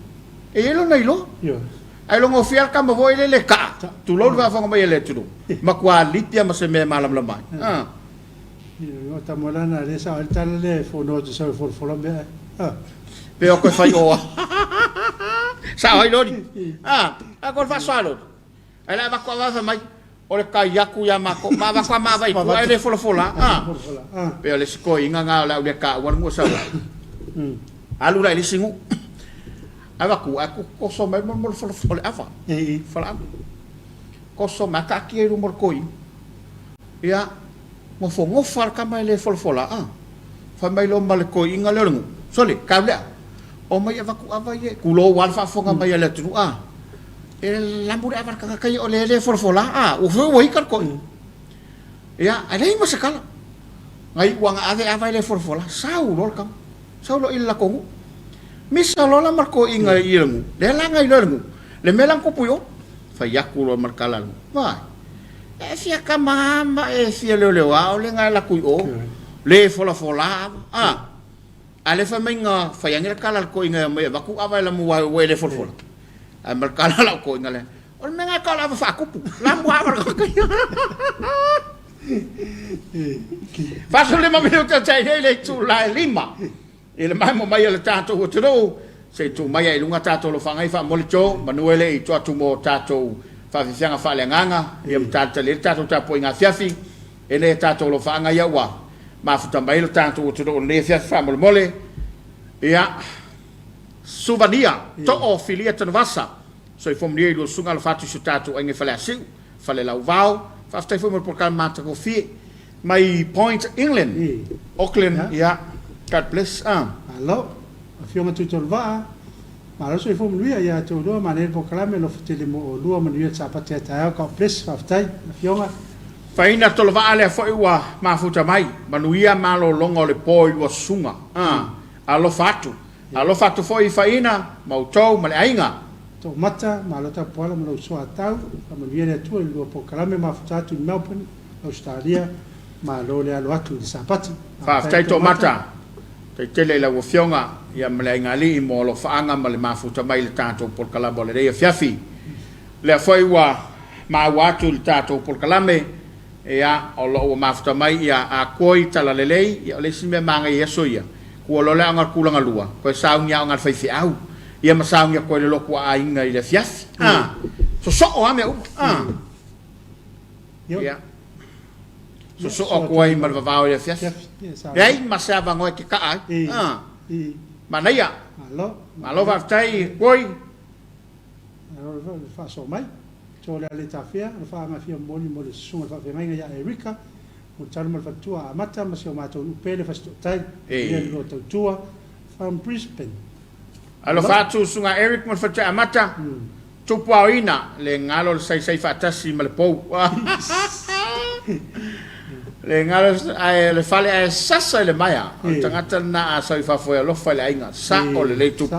e elo nei lo ai longo fiar ka mo voi le ka tu lo va fonga mai le tu ma kwa lipia ma se me malam lamai yo tamolana le sa el tal le fono de so for be pe o ko fai o sa ai lo ko fa swalo ai la va kwa va mai o le kai yaku ya ma ko ma va kwa ma vai ko ai le fola pe le sko inga nga la le ka wan mo sa alu la le singu aku ko so mai mo fola afa fola ko so ma ka ki ru mo ko ya mo fo ngo far ka mai le fola fa mai lo mal ko inga le ngu sole ka le o mai aku ava ye ku lo wal fa fo nga mai le tu el lambur avar ka kai o le fola o fo wai ka ko ya ale mo sakala ngai wang ave ava le fola sau lo illa ko misa lo la marko inga ilmu le la ngai ilmu le melang ko puyo fa yakulo markala vai fia ka mama fia le wa le ngai la ku le fola ale fa menga fa yang kala ko inga me ba ku ava la mu wa le fola markala la ko inga le o menga kala fa ku la mu ava ka fa so le mami o tai le tu la lima ele mai mo mai le tato o tro se tu mai ai lunga tato lo fangai fa molcho manuele i tu mo tato fa fianga fa le nganga e mtata le tato Tapuaiga Afiafi ele tato lo fanga ya wa ma futa mai le tato o tro le fa mole ya suvania to o filia tanvasa so i fom lo sunga lo fatu su tato ai fa le asu fa le lauvao fa stai fo mo por calma ta ko fi mai Point England Auckland ya God bless. Hello. Afio matu tolva. Maro so ifo mluia ya to do manel poklame lo futele mo lo manuia sapate ta ka bless aftai. Afio nga. Faina tolva ale fo iwa mafuta mai. Manuia malo longo le poi wa sunga. Alo fatu fo i faina mautou male ainga. To mata malo ta pola mo so atau manuia le tu lo poklame mafuta tu Melbourne, Australia. Malo le alo atu sapate. Fa aftai to mata. Te tele la wofionga ya mle ngali mo lo faanga male mafuta mai le tato por kalabo le Afiafi le foi wa ma watu le tato por kalame ya o lo mafuta mai ya a koi tala lelei ya le sime manga yeso ya ko lo le anga kulanga lua ko saunya anga fai au ya ma saunya ko le lo ko ainga le Afiafi so o ame ya so ko ai mal va le Afiafi ai masava ngoi ki ka ai manaya malo va tai koi fa so mai to le tafia fa ma fia moni mo le sunga fa venga ya Erika o tarma fa tua mata ma se o mato pele fa sto tai le lo tua from Brisbane alo fa tu sunga Eric mo fa ta mata tu pauina le ngalo sai fa tasi mal po le ngalo le fale a sasa le maya tangata na sa fa foi lo fale ainga sa o le tu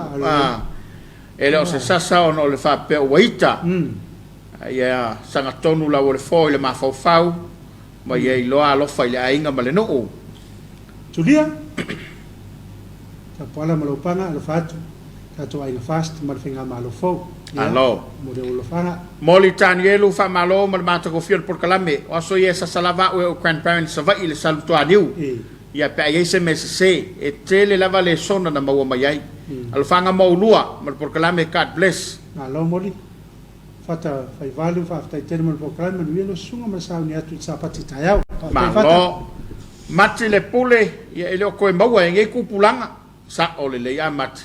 ele o se sasa o no le fa pe waita ya sanga tonu la le foi le ma fau ma ye lo a lo fale ainga ma le no tulia ta pala ma lo pana le fatu ta to ai fast ma finga ma lo fo alo mo de lo fana moli tanielu fa malo ma mata ko fiel por kalame o so yesa salava o grandparents va il saluto adiu ya pe ai se se e tele lava le sona na maua mai al fanga mo lua ma por kalame God bless alo moli fata fai valu fa fai termo por kalame no lo sunga ma sa ni atu sapati tayau ma lo mati le pule ya ele ko maua nge ku pulanga sa o le ya mat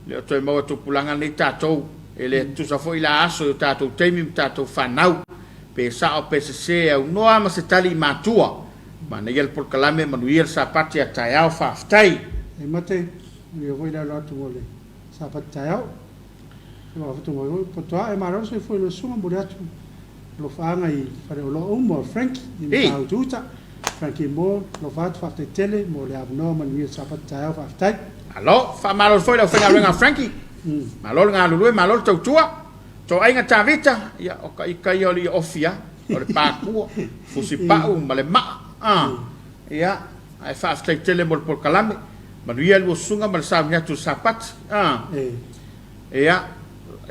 le to maua tu pulanga ni tatou ele tu sa foi la aso tatou temi tatou fanau pe sa o pe se au noa ma se tali matua ma ne el por kalame manuel sa patia tayau fa ftai e mate eu vou dar lá tu mole sa patayau eu vou tu mole po to e maro se foi lo suma burato lo fanga i fare lo mo Frank in aututa Frankie mo lo fat fa tele mo le abno manuel sa patayau fa ftai alo fa malo foi lo fenga renga Frankie malol nga lulu malol tau tua to ai nga tavita ya o kai oli ofia o le paku fusi pau male ma ya ai fa stai tele mol por kalame manuel wo sunga mal sa nya tu sapat ya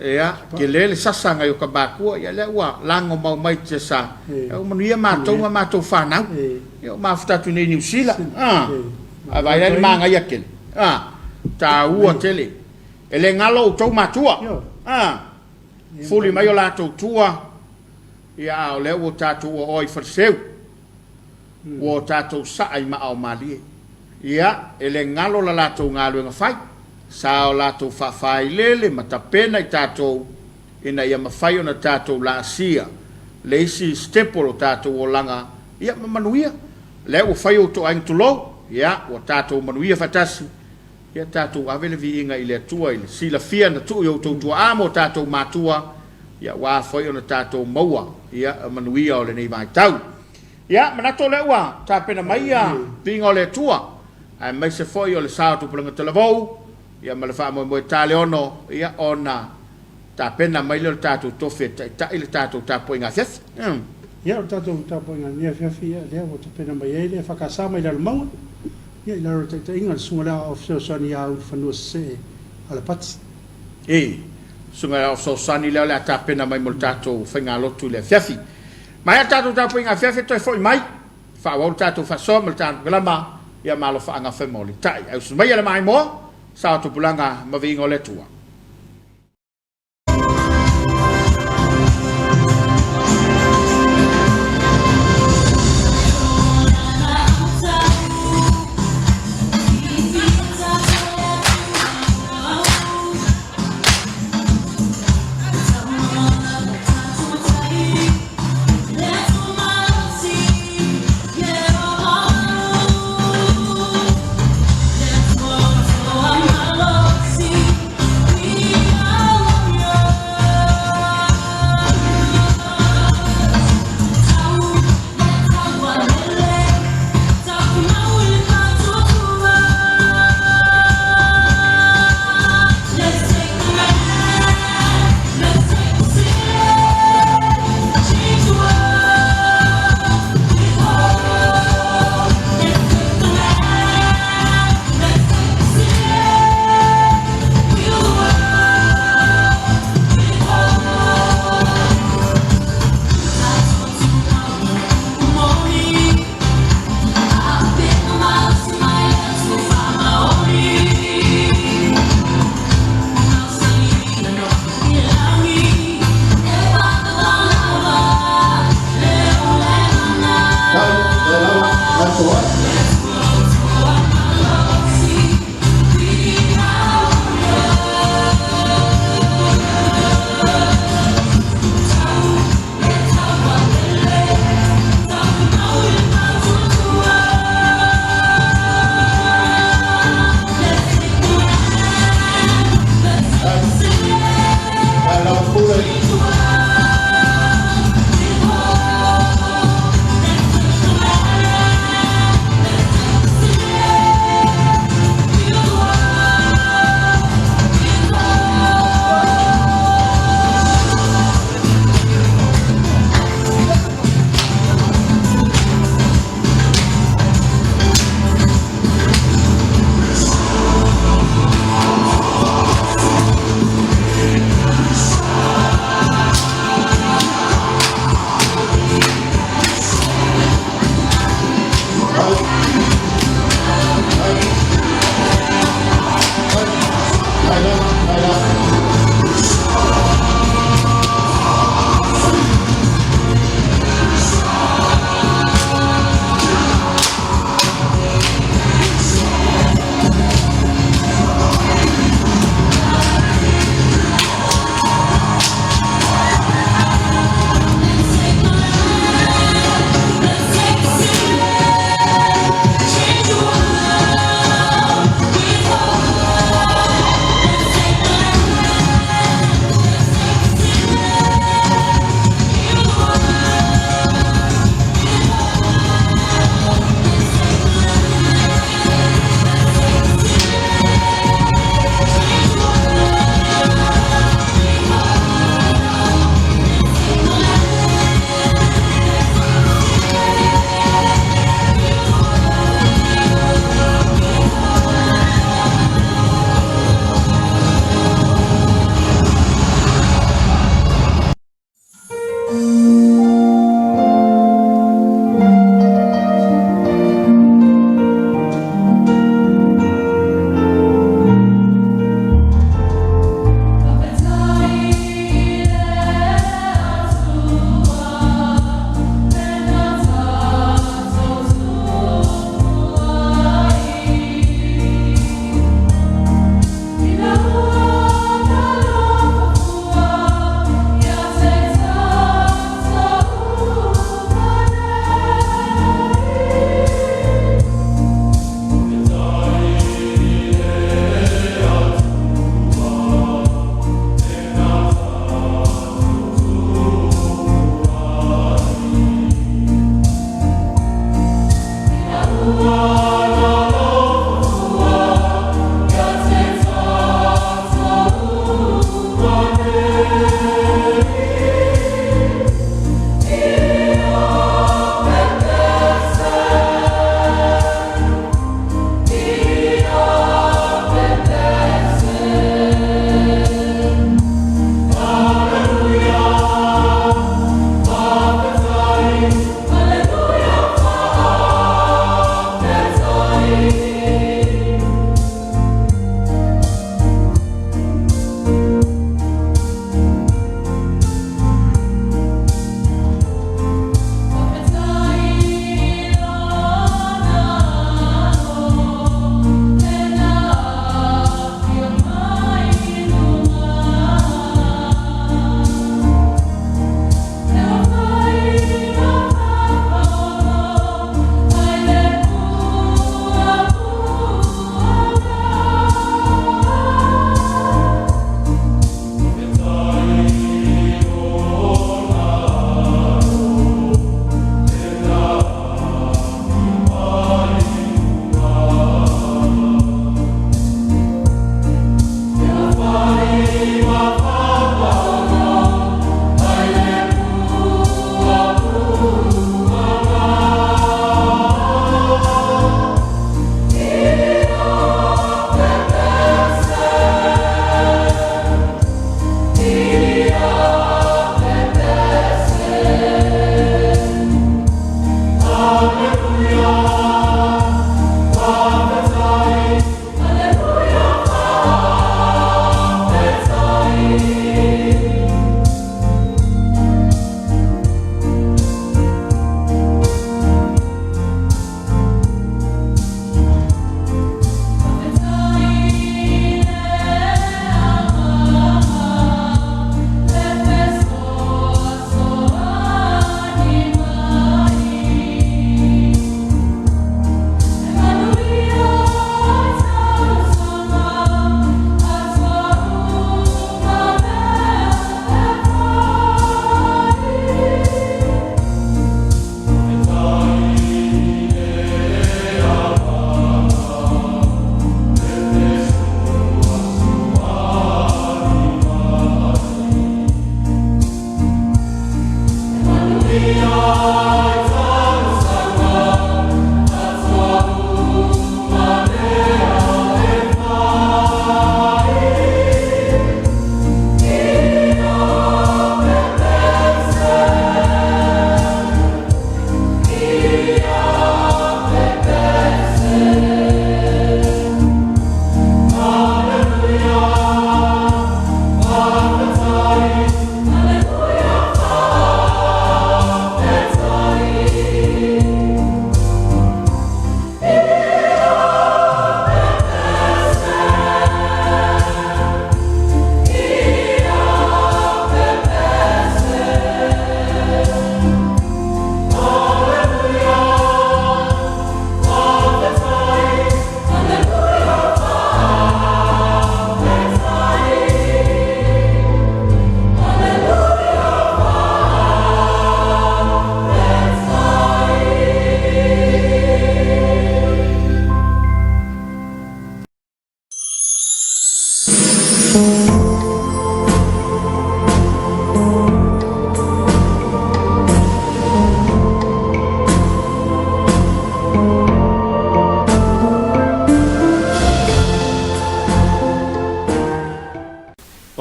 ia ke le sasanga yo ka bakua ia le wa lango mau mai te sa o manuia ma to whanau ia ma fitatu nei New Zealand a vai le manga ia ke ta ua tele ele ngalo to matua fuli mai o la to tua ia o le o tatu o oi forseu o tatu sa ai ma au mali ia ele ngalo la to ngalo nga fai sa o la to fa fai lele matapena i tatu ina ia mafai ona tatu la sia le si stepolo tatu o langa ia manuia le o fai o to ang tulo ia o tatu manuia fatasi ia tatu avele vi inga ile tua ile sila fia na tu yo to amo tatu matua ia wa fai ona tatu maua ia manuia o le nei vai tau ia manato le wa ta pena mai ia pingo le tua ai mai se foi o le sa tu pulanga te lavou ia ma le fa mo tale ono ia ona ta pena mai le tatu tofe ta ile tatu Tapuaiga Afiafi ia o tatu Tapuaiga ni Afiafi ia le o ta pena mai ele fa ka sa mai le mau ia la ro te inga sunga o so sani au fanu se ala pats sunga o so sani le ta pena mai mo tatu fenga lotu le Afiafi mai tatu Tapuaiga Afiafi to foi mai fa o tatu fa so mo tatu glama ia malo fa anga fe moli tai au su mai le mai mo sa tu pulanga ma vingo le tua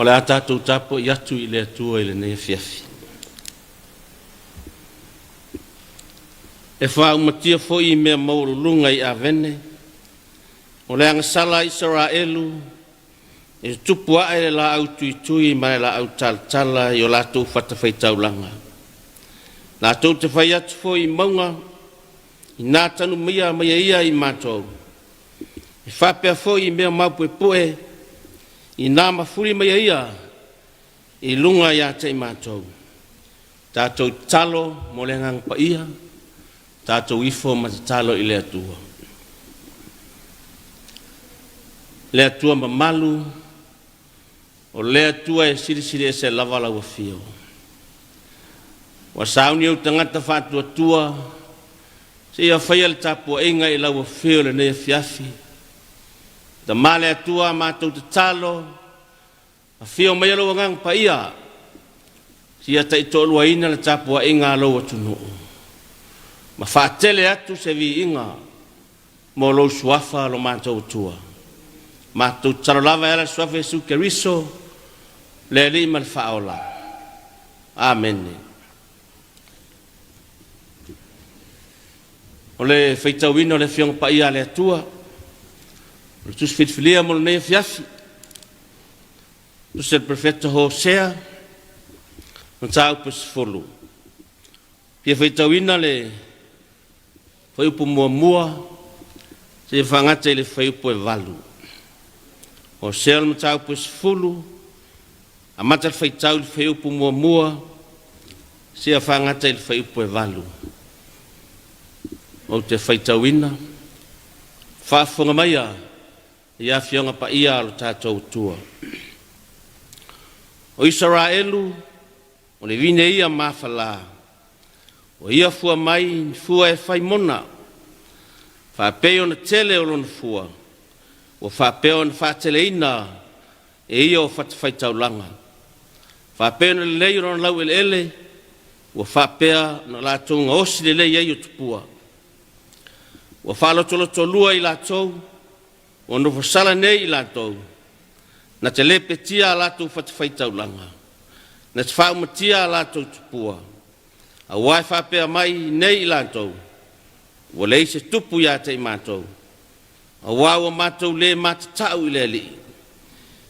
O le atatou tapo i atu i le atua i le nei Afiafi. E whaumatia foi i mea maurulunga i avene. O le angasala Israelu e tupu ae la au tui mai la au tala i o lātou whatawhaitaulanga. Lātou te whai atu foi i maunga i nā tanu mia ia i mātou. E whapea foi i mea maupue poe i nā mawhuri ia i lunga ia te i mātou. Tātou talo mo le ngang pa ia, tātou ifo matatalo i le atua. Le atua mamalu, o le atua e sirisiri e se lavala ua fio. Wa sauni au tangata whātua tua, se ia whaia le Tapuaiga i lau fio le nei Afiafi. Ta male atua mātou te talo, a fio mai alo ngang pa ia, si ia tai tolua ina le Tapuaiga alo atunu. Ma whaatele atu se vi inga, mo lo suafa lo mātou tua. Mātou talo lava ela suafa e su keriso, le li mal whaola. Amen. O le whaitawina o le whionga pa ia le atua, o le tus whitwhilia mo le nei Afiafi, tus el profeta Hosea, o tau pasifolu. Pia whaitawina le whaiupu mua, se whangata i le whaiupu e walu. Hosea le tau pasifolu, a mata le whaitau le whaiupu mua, se whangata i le whaiupu e walu. O te whaitawina, whaafunga maia, i a whionga pa ia alo tātou tua. O Israelu, o le vine ia mawhala, o ia fua mai, fua e whaimona, whaapeo na tele o lona fua, o whaapeo na whaatele ina, e ia o whaitaulanga. Whaapeo na lei rona lau ele, o whaapea na lātunga osi le lei ei o tupua. Wa falo tolua i lātou, o nofo sala nei i lātou, na te lepe tia lātou whatawhaitaulanga, na te whaumatia lātou tupua, a wai whapea mai nei i lātou, wa lei se tupu ia te i mātou, a wai wa mātou le mātatau i le li.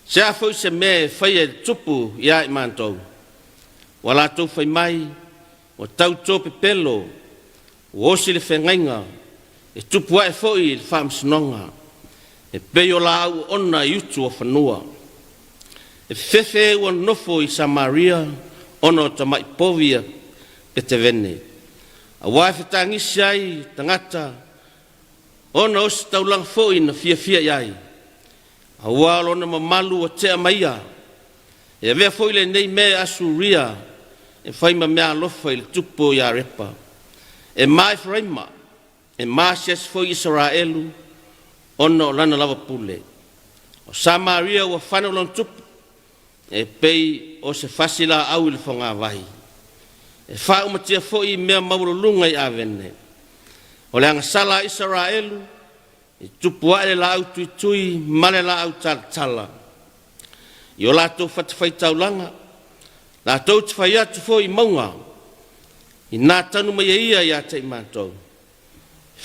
Se a fau se me whaia tupu ia i mātou, wa lātou whai mai, wa tau tope pelo, o osi le whengainga, e tupua e foi le whaamsinonga, e peo la au ona i utu o whanua. E whewhe ua nofo i Samaria, ono tamai povia pe te vene. A wai whetangisi ai tangata, ona osi taulang foi na fia iai. A wai lona mamalu o tea maia, e vea foi le nei mea asuria, e whaima mea lofa i le tupo ia repa. E mai wharaima, e masias foi Israelu, ono lana lava pule. O Samaria ua whanau lon tupu, e pei o se fasila au i le whonga vai. E whaumatia foi mea maurulunga i avene. O le angasala Israelu, e tupu ae la au tui male la au tala. I o lātou whatawhaitaulanga, lātou te whai atu foi maunga, i nā tanu mai ia ia te i mātou.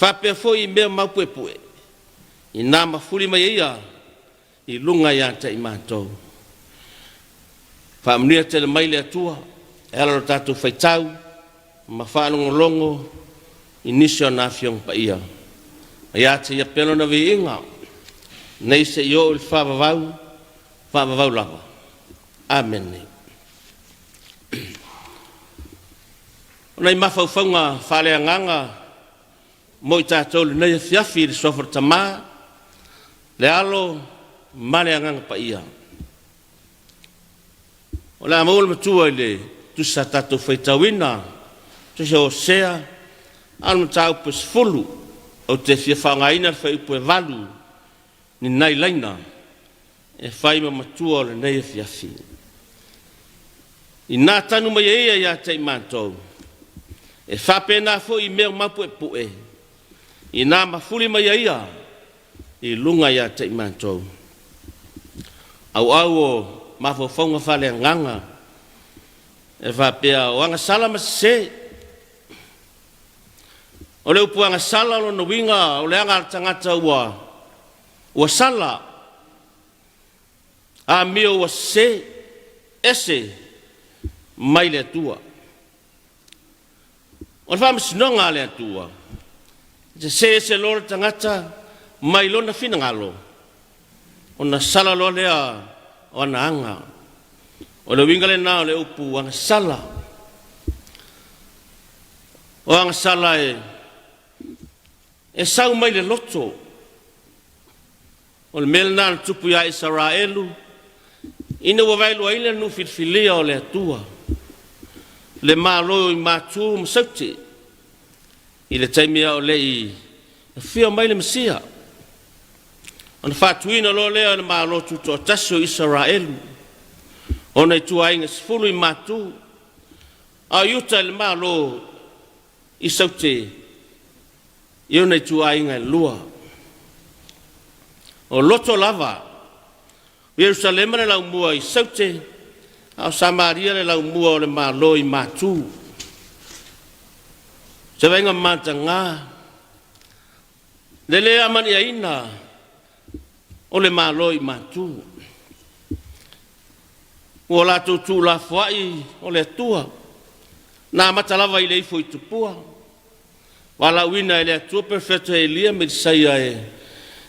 Whapea foi i mea maupue, i nā mawhuri mai ia, i lunga ia te i mātou. Whaamnia te le maile atua, e ala ro tātou whaitau, ma whaalongolongo, i nisio nā whiong pa ia. Ia te ia pelo na vi inga, nei se i o il whaavavau lava. Amen. Nei mawhauwhaunga whalea nganga, mo i tātou le nei Afiafi le sofra tamā, le alo male anganga pa ia. O le amaula matua i le tusa tātou whaitawina, tusa o sea, alo matau pasifulu, o te fia whangaina le whaiupu e walu, ni nei laina, e whaima matua o le nei Afiafi. I nā tanu mai ia te i mātou, e whapena fo i mea mapu e pue, i nā mawhuri mai ia, i lunga ia te i mātou. Au o mafofonga fale nganga e fa pea o anga sala ma se o le upuanga sala lo no winga o le anga tangata ua sala a mio ua se ese mai le tua o fa msinonga le tua se lo tangata mai lo na fina ngalo ona sala lo lea ona anga o le winga le na o le upu anga sala o anga sala e sau mai le loto o le melna tupu ya Israelu ina wa vai lo ile nu filfilia o le atua le malo i matu msauti ile taimia o le i fia mai le mesia on fatuina lo le ma lo tuto taso Israel ona tuainga sfulu matu ayuta le ma lo isauti yona tuainga lua o loto lava Jerusalem le la mua isauti a Samaria le la mua le ma lo i matu se venga matanga le amani aina o le maloi matu o la tu la fai o le tua na matalava i le foi tupua wala wina le tua perfetto elia me saia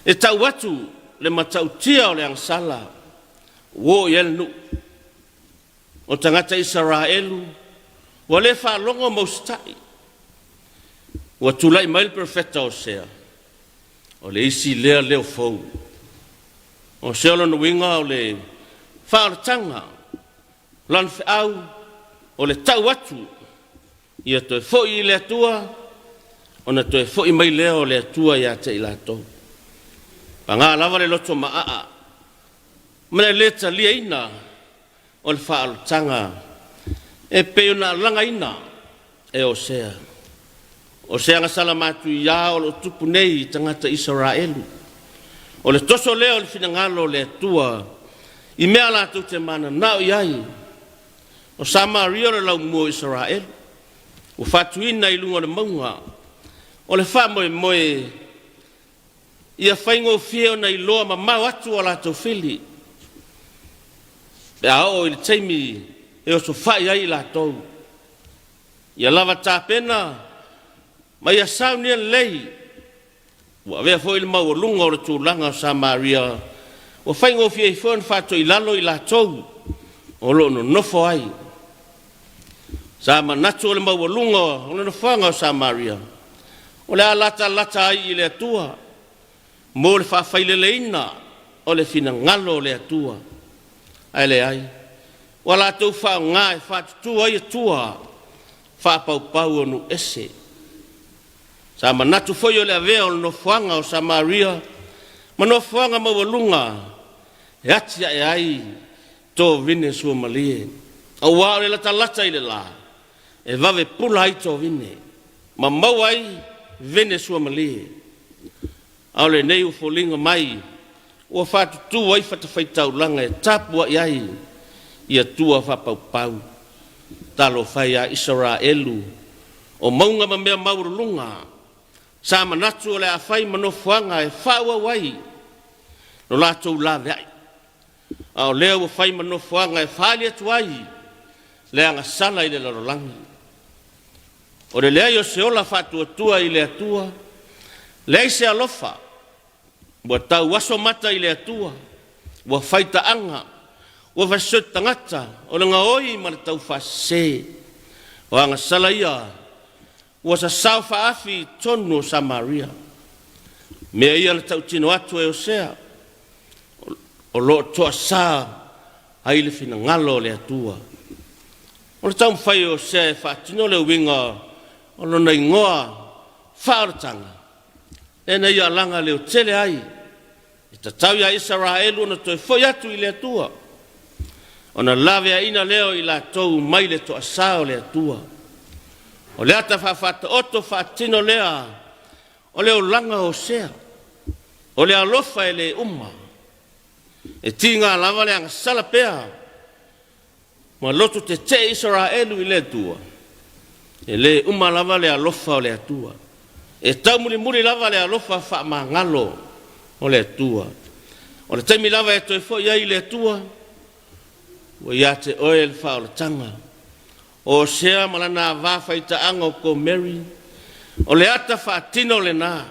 e tau atu le matautia o le angsala wo yelnu o tangata Israelu o le fa longo mostai o tulai mai perfetto o sea o le isi leo fou o se lo no winga o le fartanga lan au o le tau atu ia to foi le tua ona to foi mai le o le tua ia te ilato panga lava le loto maa mele leta liaina o le fartanga e pe ona langa ina e o sea nga salamatu ia o lo tupu nei tangata Israelu o le toso leo le finangalo le tua i mea la tu te mana nao iai o Samaria le lau mua Israel o fatuina i lunga le maunga o le wha moe ia whaingo fio na i loa ma mau atu o la tau fili pe ao i le teimi e o so whai ai la tau ia lava tāpena ma ia saunia lei wa vea foi le mau lunga o le tūlanga o Samaria o whaingo fia i fuan whato i lalo i la tau o lo no nofo ai sa ma natu o le mau lunga o le nofanga o Samaria o le alata ai i le atua mo le whawhaile leina o le fina ngalo o le atua ai le ai wa la tau wha ngā e whatutu ai atua whapau o nu ese sa manatu foi o le avea o no fuanga o Samaria mano fuanga mo lunga e atia e ai to vine su malie o wa le lata ile la e vave pula ai to vine ma mau ai vine su malie au le nei u folinga mai o fatu tu ai fata faitau langa e tapu ai ia tua fa pau talo fai a Israelu o maunga ma mea maurulunga sa manatu le afai manofuanga e faua wai no latou lave ai au leo fai manofuanga e fali atu ai le anga sala i le larolangi o le lea yo se ola fatu atua i le atua le se alofa wa tau waso mata i le atua wa faita anga wa vasut tangata o le ngaoi ma le tau fase o anga sala ia was a South Afi tonu Samaria me ia le tau tino atu e o sea o lo toa sa ai le fina ngalo le atua o le tau mwhai o sea e whaatino le winga o lo na ingoa whaaratanga e na ia langa leo tele ai e tatau ia Israelu na toi foi atu i le atua o na lave a ina leo i la tau mai le toa sa o le atua o lea ta whawhata oto whaatino lea o leo langa o sea o lea lofa e le umma e tinga lava le anga salapea ma loto te Israelu i le tua. E le uma lava le alofa o le atua. E tau muri lava le alofa wha mangalo o le atua. O le taimi lava e toi fo iai le atua. Wa ia te oe le wha o le tanga. O sea malana wawhai ta anga ko Mary. O le ata wha tino le nā.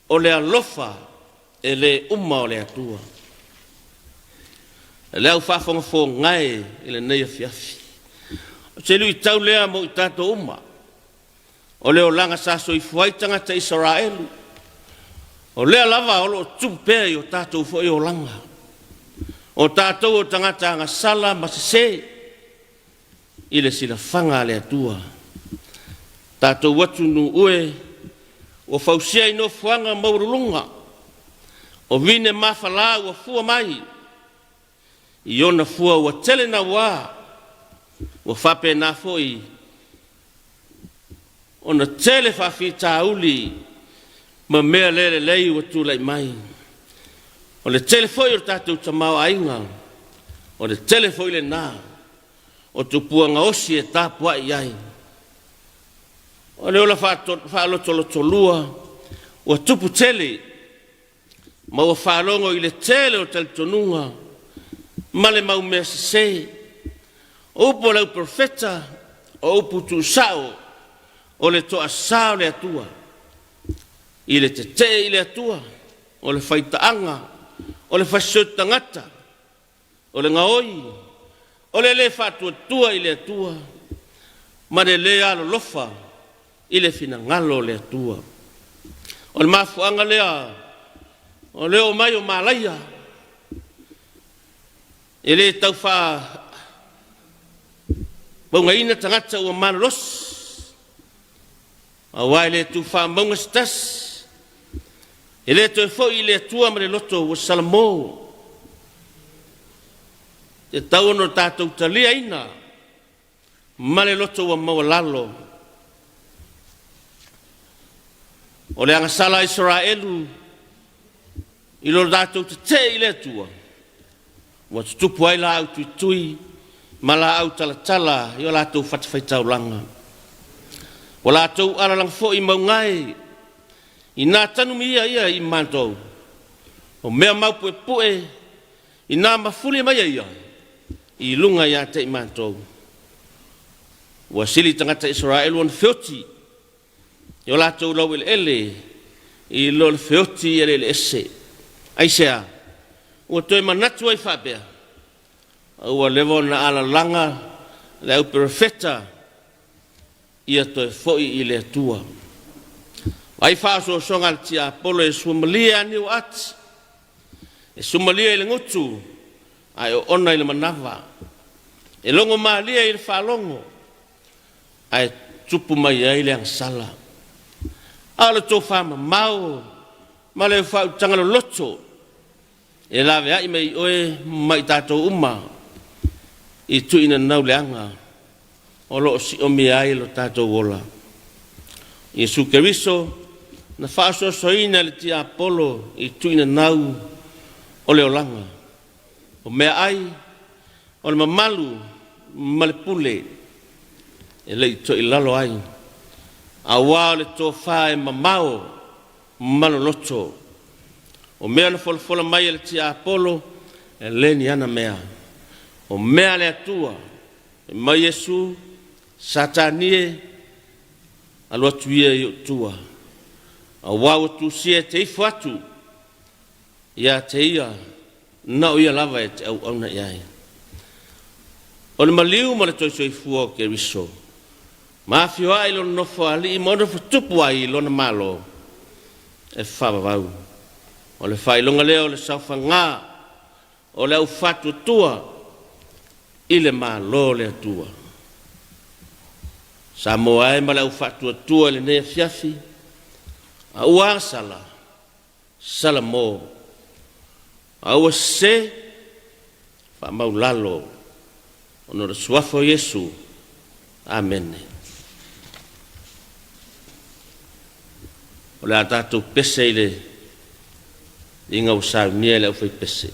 O le alofa e le uma o le atua. E leo whafonga fo ngai i le nei Afiafi. O te lui tau lea mo i tato uma. O leo langa saso i fuaitanga te Israelu. O lea lava o lo tupea i o tato ufo i o langa. O tato o tangata anga sala masese. I le sila whanga le atua. Tato watu nu ue. O fausia i no fuanga maurulunga. O vine mawhala ua fua mai. I ona fua ua tele na wā. Ua whape na foi. Ona tele whawhi tauli. Ma mea lele lei ua tūlai mai. O le tele foi o tātou tamau ainga. O le tele foi le nā. O tupuanga osi e Tapuaiga ai. O le ola whaalotolotolua. Ua tupu tele. Ma ua whaalongo i le tele o tele tonunga. Ma le mau mea se. O upo lau profeta. O upu tu sao. O le toa sao le atua. I le te i le atua. O le whaitaanga. O le whaisotangata. O le ngaoi. O le whatua tua i le atua. Ma le alo lofa. I le fina ngalo le atua. O le mafuanga lea. O le o mai o malaia. E le tau wha. Maunga ina tangata ua manalos. A wai le tu wha maunga stas. E le toi fo i le atua ma le loto ua salamo. Te tau no tātou talia ina. Ma le loto ua maua lalo. O le angasala Israelu. I lo tātou te i le atua. Ua tutupu ai la au tui. Ma la au talatala. I o lātou whatawhaitau langa. O lātou aralang fo i maungai. I nā tanu mi ia i mantou. O mea maupu e pue. I nā mafuli mai ia. I lunga ia te i mantou. Ua sili tangata Israelu on feoti. I o lātou lau ele. I lo le feoti ele le ese. Aisea. Ua toi manatu ai whapea. Ua levo na ala langa. Le au profeta. Ia toi foi i le atua. Ai whaaso songa tia Apollo e sumalia ni o ati. E sumalia i le ngutu. Ai o ona i le manava. E longo maalia i le whalongo. Ai tupu mai ai le angsala. Ala tō whama mau. Ma le whau tangalo loto. E lawe ai mai oe mai tātou uma. I tuina nau le anga. O lo si o mi ai lo tātou wola. Iesu Keriso. Na whaaso soina le tia Apollo i tuina nau o le olanga. O mea ai, o le mamalu, ma le pule, e le to i lalo ai. A wā le tō whae mamao, malo loto. O mea le fola mai le tia Apollo, e le ni ana mea. O mea le atua, e mai Iesu, satanie, alo atuia i o tua. A wau tu sia te ifu atu. Ia te ia. Nau ia lava e te au auna iai. O le maliu ma le toi soi fua o Keriso. Ma afio ai lo nofo ali i mono futupu ai lo na malo. E whawawau. O le whailonga leo le saufa ngā. O le au fatu tua. I le malo le atua. Samoa e ma le au fatu tua le ne Afiafi. Aua sala, salamo, aua se, fa maulalo, ono suafo Yesu, amen. O le atatu pese ile, inga usau niele au fai pese.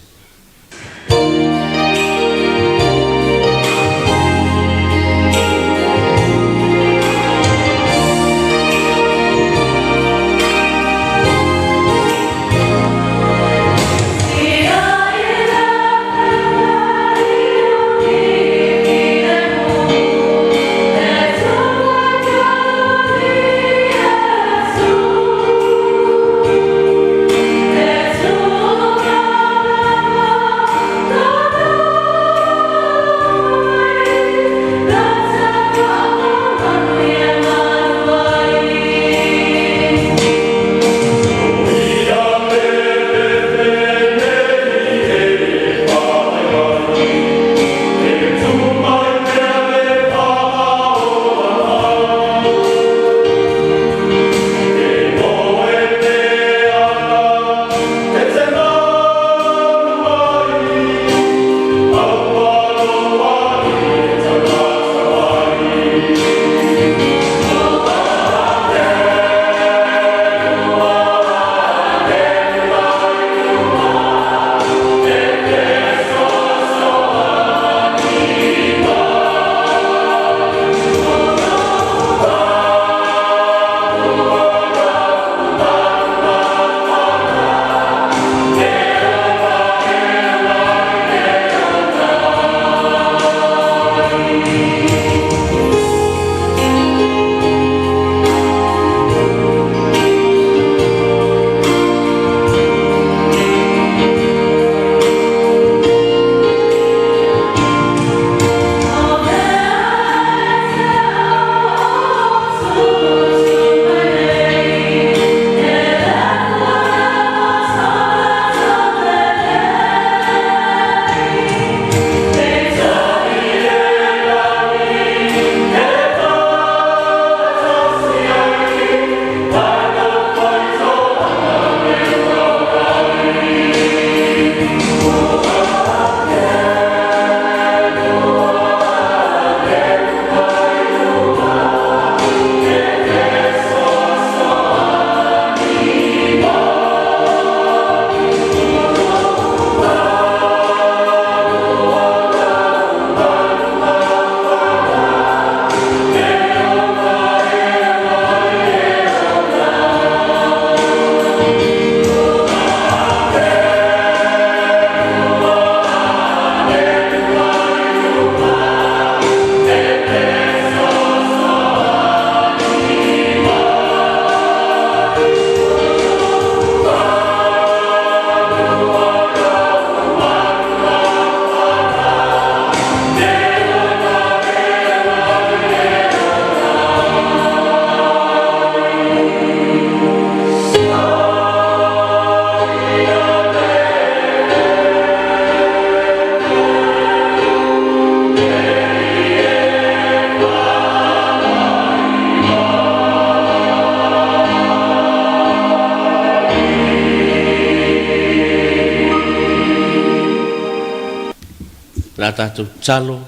la tātou talo,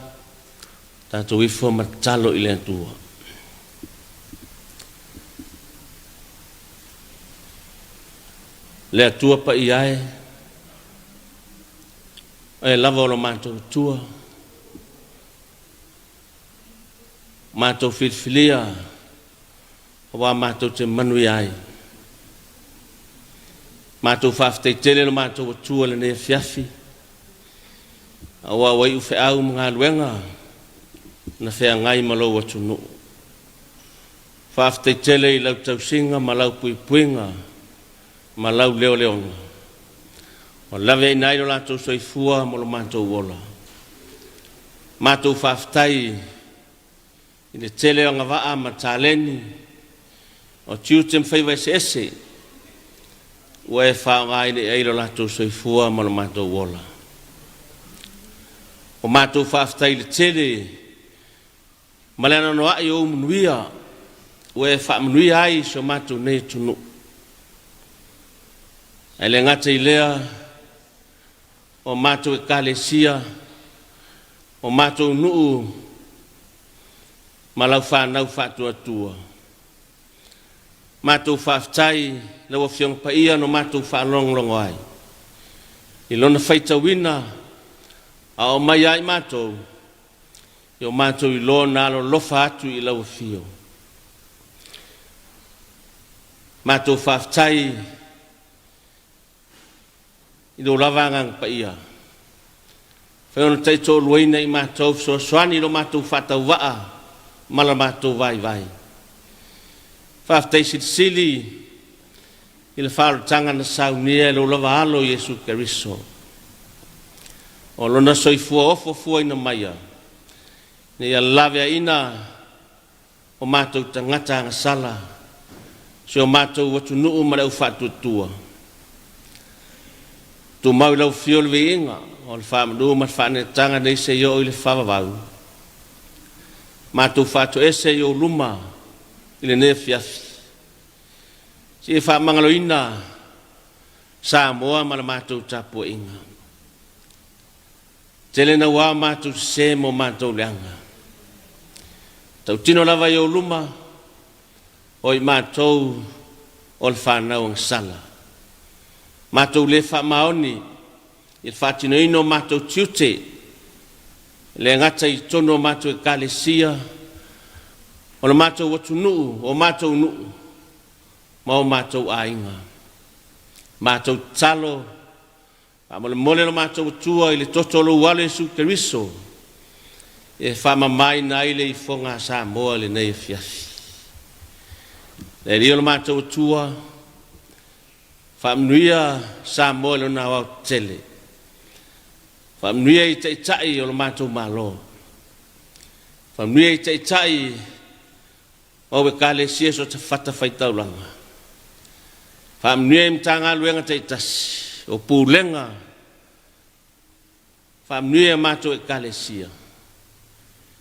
tātou ifo ma talo i le atua. Le atua pa i ae, e lava o lo mātou tua, mātou whitwhilia, wa mātou te manui ai. Mātou whaaftei tele lo mātou tua le ne Afiafi. Awa wai uwhi au mga luenga, na whea ngai malau watu no. Whaaftei tele i lau tausinga, malau puipuinga, malau leo leonga. O lawe i nai lo lātou soifua mo lo mātou wola. Mātou whaaftei i le tele o ngawaa ma tāleni, o tiutem whaiwai se ese, ua e whaonga i le eilo lātou soifua ma lo mātou wola. O mātou whaaftai le tele, ma le anano ai o mnuia, ua e whaamnuia ai so mātou nei tunu. E le ngata i lea, o mātou e kālesia, o mātou nuu, ma lau whanau whātua tua. Mātou whaaftai, lau a whiong pa ia no mātou whaalonglongo ai. I lona whaita wina, a o mai ai mātou, i o mātou i loa nālo lofa atu i lau a whio. Mātou whaaftai, i do lavangang pa ia. Whaona teito luaina i mātou, so swani lo mātou whatau waa, mala mātou vai vai. Whaaftai sili i le whaarutanga na saunia lo lava alo Yesu Keriso. O lona soifua ofo fua ina maia. Ni a lavea ina o mātou tangata anga sala. Se o mātou watu nuu ma leu whaatutua. Tu mau lau fiol vi inga o le whaamanu ma whaane tanga nei se yo i le whavavau. Mātou whaatu ese yo luma i le ne Afiafi. Si e whaamangalo ina Samoa ma le mātou Tapuaiga. Tele na wā mātou se mo mātou leanga. Tau tino lava i o luma o i mātou o le whanau ang sala. Mātou le whaamaoni i le whaatino ino mātou tiute le ngata i tono mātou e kālesia o le mātou watu nuu, o mātou nuu, ma o mātou ainga. Mātou talo, ma le mole lo mātou tua i le totolo wale Yesu Keriso, e whama mai na ile i whonga Samoa le nei Afiafi. Le rio lo mātou tua, whamnuia Samoa le na wau tele. Whamnuia i te itai o lo mātou malo. Whamnuia i te itai o we kālesia so te whata whaitaulanga. Whamnuia i mtanga luenga te itasi, o pūlenga. Whamnuia mātou e kālesia.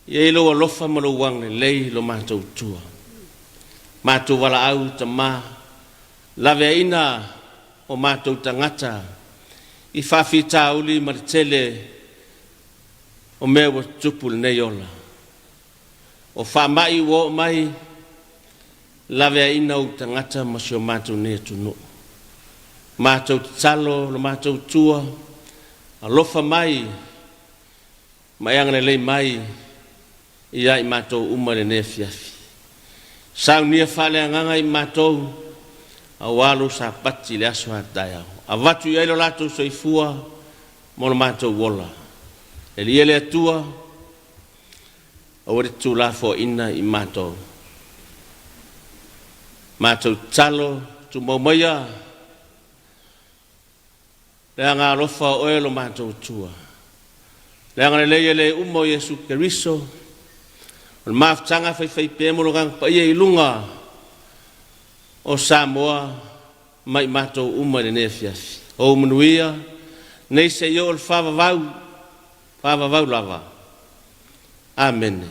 Ia ilo a lofa malo wang le lei lo mātou tua. Mātou wala au ta mā, lawe ina o mātou tangata, i whawhita uli maritele o mea wa tupul nei ola. O whamai wo mai, lawe ina o tangata masi o mātou nea tunu. Mātou talo, lo mātou tua, a lofa mai, mai angane lei mai, i ai mātou umare nea Afiafi. Sau nia whale anganga i mātou, a walu sa pati le aso hatai au. A watu i ailo lato soifua, mo lo mātou wola. E li ele atua, a wale tu la fo ina i mātou. Mātou talo, tu maumaya, le anga rofa o elo mātou tua. Le anga le ele umo Yesu Keriso, o maftanga fai pēmolo gang pa ia i lunga o Samoa, mai mātou uma le ne Afiafi. O manuia, nei se yo el whavavau lava. Amen.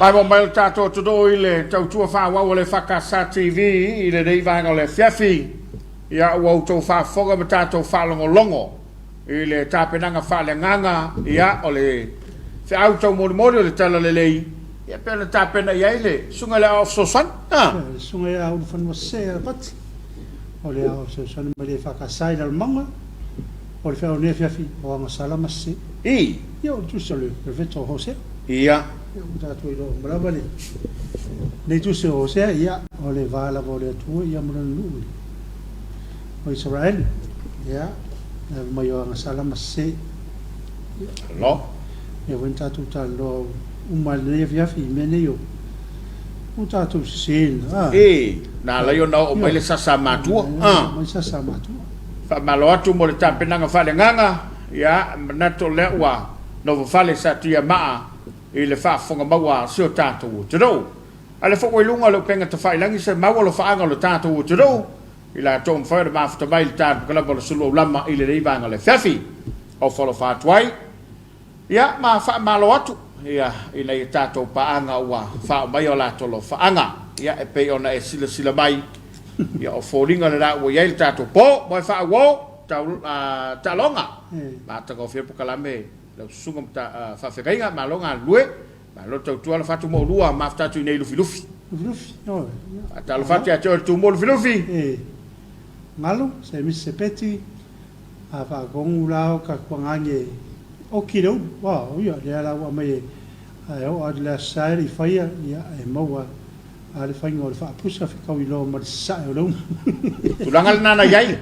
Mai mo mai tato todo ile tau tua fa wa ole fakasa TV ile dei va ole Afiafi ia wa to fa foga tato fa longo ile tapenanga fa le nganga ia ole fe auto mo ole tala le lei ia pela tapena ia ile sunga le of so san sunga ia au fan mo se pat ole au so san me le fakasa ile manga ole fe ole Afiafi o nga sala masi ia tu solo perfetto Jose ia tato ilo brava le nei tu se Jose ia ole va la vole tu ia mo lu o Israel ia mai o nga sala masi lo ia wenta tu talo umale Afiafi mene yo o tato sin na la yo no o mai le sasa matua mai sasa matua fa malo atu mo le tapenanga fa le nganga ia nato le wa no fale sa tia maa ile fa fonga mawa sio tato tudo ale fo ko lunga lo penga te fa langi se mawa lo fa anga lo tato tudo ila tom fa de mafta bail tat kala bol Suluaulama ile le banga le Afiafi o folo fa twai ia ma fa malo atu ia ina tato pa anga wa fa mai o la to lo fa anga ia e pe ona e sila mai ia o folinga le da wo ia tato po mo fa wo ta longa ma ta ko fe po kala me le sunga ta fa fe kainga ma longa lue ma lo to tu ala fatu mo lua ma fata tu nei lufi no ta lo fatu ya tu mo lufi malo se mi se peti a fa gong lao ka kwangange o kilo wa o ia le ala wa mai ai o ala sai faia ia e maua ale fai ngol fa pusa fi ka wilo ma sa o lo tu langal nana yai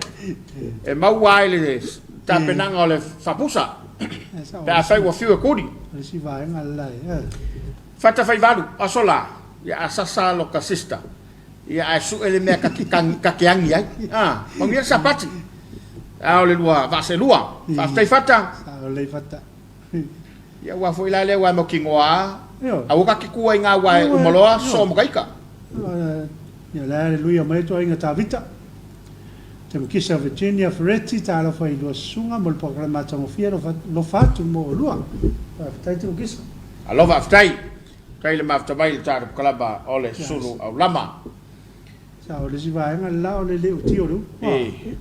e maua ile ta penanga ole fa pusa pe fai wa fiu kodi si va en alla fata fai valu asola ya asasa lo kasista ya asu ele me ka kiangi ai mangia sapati ole lua va se lua fa fai fata le fata ya wa foi la le wa mo kingoa au ka kikua inga wa umoloa so mo kaika ya la luia mai to inga tavita te kisa Virginia Ferretti ta la foi do sunga mo programa ta mo fiero lo fatto mo lua fa te kisa alova aftai kai le mafta bai ta kalaba ole Suluaulama sa ole si va en la ole le tio lu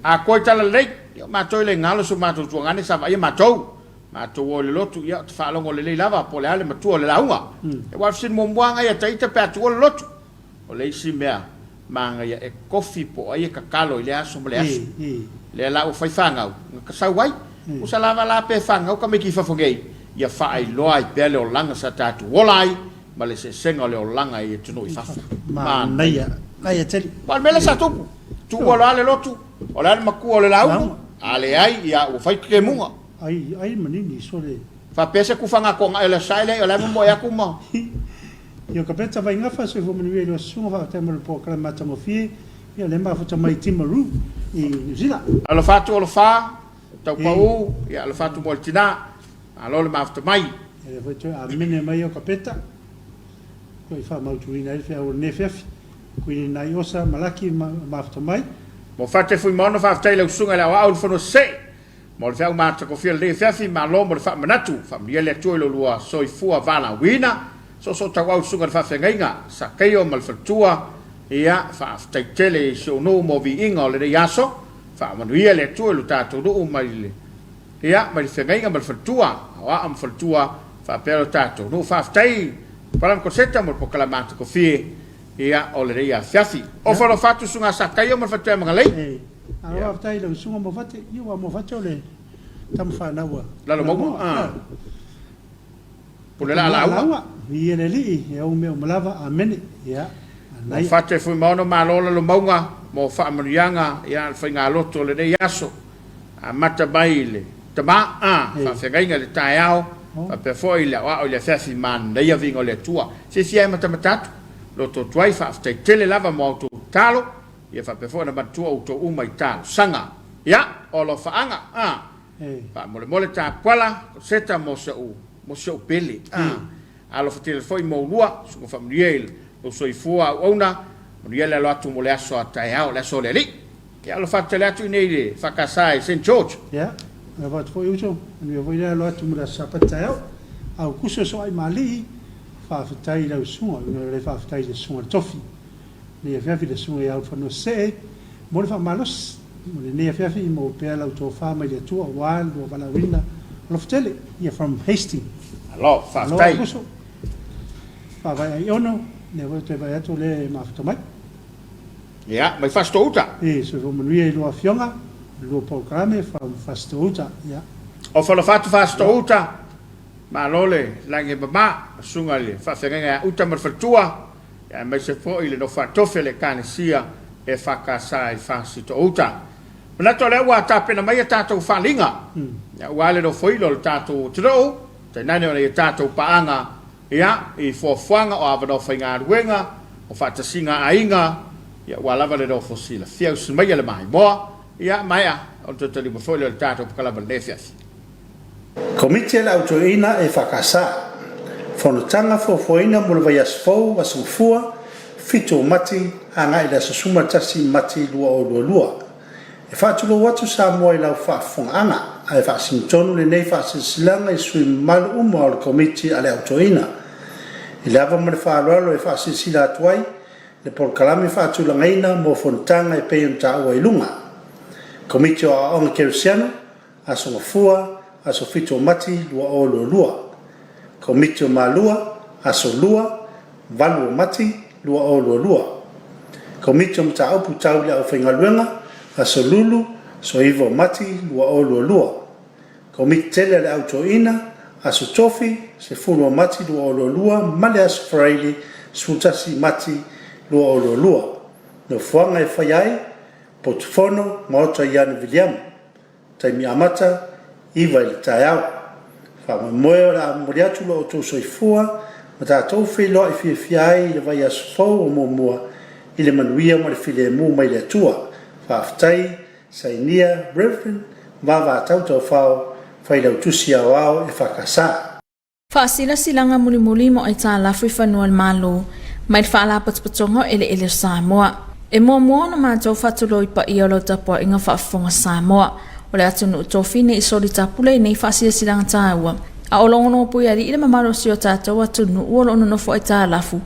a ko ta le ma to le ngalo su ma to ngani sa va ma to ole lotu ya fa longo le lava po le ale ma tu le launga e wa sin mo mwanga ya taita pe tu ole lotu ole si mea manga ya e kofi po ai ka kalo ile aso mo le aso le la o fai fanga ka sa wai o sa lava la pe fanga o ka me ki fa fogei ya fa ai lo ai pe le o langa sa tatu olai ma le se senga le o langa e tu no i fa ma naia teli pa me le sa tu ola le lotu ola ma ku ole launga ale ai ya o fai ke munga ai manini sole fa pese ku fanga ko ele saile ole mo ya ku mo io capetta vai ngafa se vo menu lo sunga fa tempo il programma ta mo fi io le ma fa mai timaru e zila alo fatu alo fa tau pau ya alo fatu moltina alo le mafta mai e vo to a mene mai io capetta poi fa mau tu ina fa o nefef quindi na iosa malaki mafta mai mo fate fu mono fa ftai lo sunga la au fono se mo le ma ta ko fi le Afiafi ma lo mo fa manatu fa mi le tu lo lua soi fua vala wina so tawau sunga fa fengainga sa kayo mal fatua ia fa ftai tele so no mo vi inga le yaso fa manuia le tu lo tato do mai le ia mal fengainga mal fatua wa am fatua fa pero tato no fa ftai param ko seta mo proclamante ko fi ia o le Afiafi o fa lo fatu sunga sa kayo mal fatua mangalei alo ftai lo sunga mo fate io mo fate le tam fa na wa la lo mo por la laua ia le li e o me o malava amene ia na fate fu mono malola lo maunga mo fa manianga ia fa nga loto le yaso a mata baile tama fa fengainga le taiao fa pe foi la wa o le Afiafi man da ia vingo le tua se sia mata matatu loto tuai fa fte tele lava mo auto talo ia fa pe foi na matua auto uma italo sanga ia o lo fa anga fa mole ta pala seta mo se o pele alo fatil foi mo lua su familiel o soi fua ona mo yele lo atu mo le aso ataiao le so le li e alo fatel atu nei fa kasai St George ya va foi uso mi voy a lo atu mo la sapataiao au kuso so ai mali whaafitai lau sunga, le whaafitai le sunga tofi. Le Afiafi le sunga i au whanua se, mo le whaamalos, mo le Afiafi mo pēr lau tō whaama i le tua, wāl, lua walawina, lofutele, ia from Hastings. Alo, whaafitai. Whaavai ai ono, ne wau te vai ato le mafitamai. Ia, mai whastouta. So manuia i lua fionga, lua programe, whastouta, ia. O whalawhatu whastouta, ma lole, lange bama, sunga le, whawhenga uta marwhatua, ia mai se fo i le no whatofe le kānesia e whakasa i whastouta. Manato le ua tāpena mai a tātou whalinga, ia wale no whailo le tātou tirou, te nane o le tātou paanga, ia, i whawhanga o awano whainga ruenga, o whatasinga ainga, ia walawa le no fosila, fiau sumai le mai moa, ia mai a, o te tali mawhoilo le tātou pakalawa le Afiafi. Komiti la autoina e whakasa. Whanutanga whawhoina mula vai asfau wasungfua, fito mati, hanga i la susuma tasi mati lua o lua. E whātulo watu Samoa i lau whaafonga, ai whaasimtonu le nei whaasisilanga i sui malu umo o le komiti a le autoina. I lava mare whaalolo e whaasisila atuai, le polkalami whaatulangaina mo whanutanga e peyon ta ua ilunga. Komiti o aonga kerisiano, asonga fua, aso fito mati lua o lua. Komiti o malua, aso lua, valu o mati lua o lua. Komiti o mta aupu tau le au whaingaluenga, aso lulu, so iwo mati lua o lua. Komiti tele le autoina, aso tofi, se fulu o mati lua o lua, male aso fraili, sutasi mati lua o lua. No fuanga e whaiai, potfono, maota iana William. Taimi amata, iwa i tai au. Whama moe la moriatu lo o tō soifua, ma tātou whilo i whiawhiai i vai aso fau o mua i le manuia ma le while mu mai le atua. Whaaftai, sainia, reverend, wawa tautau whao, whailau tusi au au e whakasa. Whaasila silanga muli mo ai tā lafu i whanua malo, mai le whaala patpatongo ele Samoa. E mua no mātou whatulo i pa i alo Tapuaiga whaafonga Samoa. O le atu no tofi nei soli tapule nei whaasila silanga tāua. A o longono pui ari ila mamaro si o tātou atu no uolo ono nofo ai tā lafu.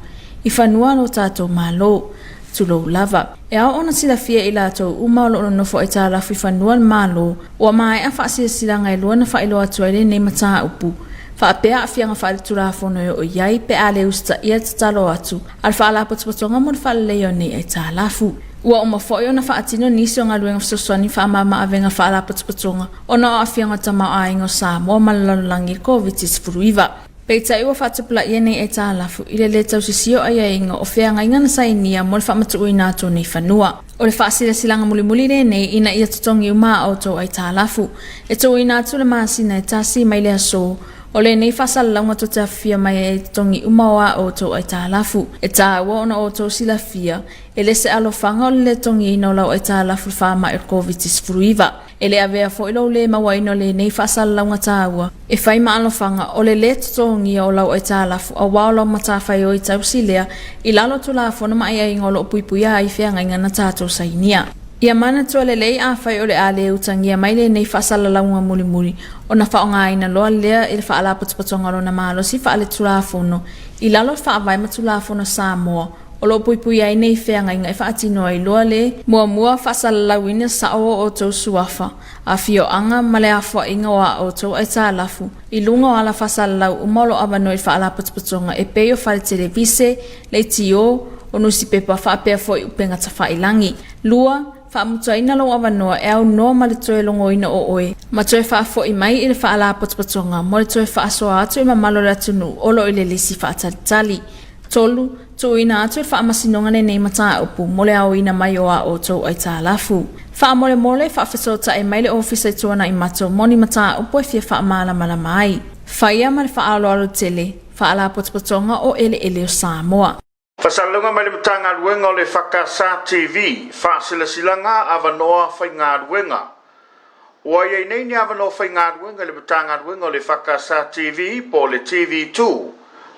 I whanua lo tātou malo, Suluaulama. E au ona sila fia i lātou uma o ono nofo ai tā lafu I whanua malo, o mai a whaasila silanga i luana whailo atu ai nei mataa upu. Whaapea a fianga whaaritura whono o iai pe a le usta ia tatalo atu. Al whaala potopotonga mo whaale leo nei ai tā lafu. Ua o mawhoi na whaatino nisi o ngā luenga whasoswani whaamama awenga whaala potopotonga. O na o a fianga tamau a ingo Samoa malalalangi COVID-19. Peita iwa whaatupula ia nei ai tā lafu. Ile le tau sisio ai a ingo o whianga inga na sainia mo le whaamatu ui nātou nei whanua. O le whaasira silanga mulimuli re nei ina ia tutongi umaa o tō ai tā lafu. E tō ui nātou le maasina e tāsi mai le aso. O le nei whasalaunga to te awhia mai e tongi umawa o tō ai tā lafu. E tā ua ona o tō sila fia. E le se alofanga o le tongi ino lau ai tā lafu whaama e COVID-19. E le avea fo ilo le mawaino le nei whasalaunga tā ua. E whaima alofanga o le le tongi o lau ai tā lafu a wao lau matawhai o I tau silea. I lalo tu la fona mai a ingolo puipuia ai whianga inga na tātou sainia. Ia mana tua le lei a whai o le a le utangia mai le nei whasalalaunga mulimuli. O na whaonga ina loa lea i le whaala patopatonga ro na malo si whaale tulafono. I lalo whaavai ma tulafono Samoa. O lo puipui ai nei whianga inga i whaatino ai loa le mua whasalalauina sa o tau suafa. A fio anga ma le awha inga o tau ai tā lafu. I lunga o ala whasalalau umolo abano I whaala patopatonga e peo whale televise, le tio, o nusi pepa whaapea fo I upenga ta whailangi. Lua, whaamutua ina lo awanoa e au noa ma le toe longo ina o oe. Ma toe whaafo I mai I le whaala potopatonga, mo le toe whaasoa atu I mamalo le atunu, olo I le lisi whaatalitali. Tolu, tō ina atu I whaamasinonga nei mataa upu, mo le au ina mai oa o tō ai tā lafu. Whaamole whaafesota e mai le ofisa I tuana I mato, moni mataa upu e fia whaamala mai. Whaia ma le whaaloalo tele, whaala potopatonga o ele o Samoa. Fasalunga mai le matanga luenga o le EFKS TV, whaasila silanga awanoa whainga luenga. Ua iei nei ni awanoa whainga luenga le matanga luenga o le EFKS TV po le TV2,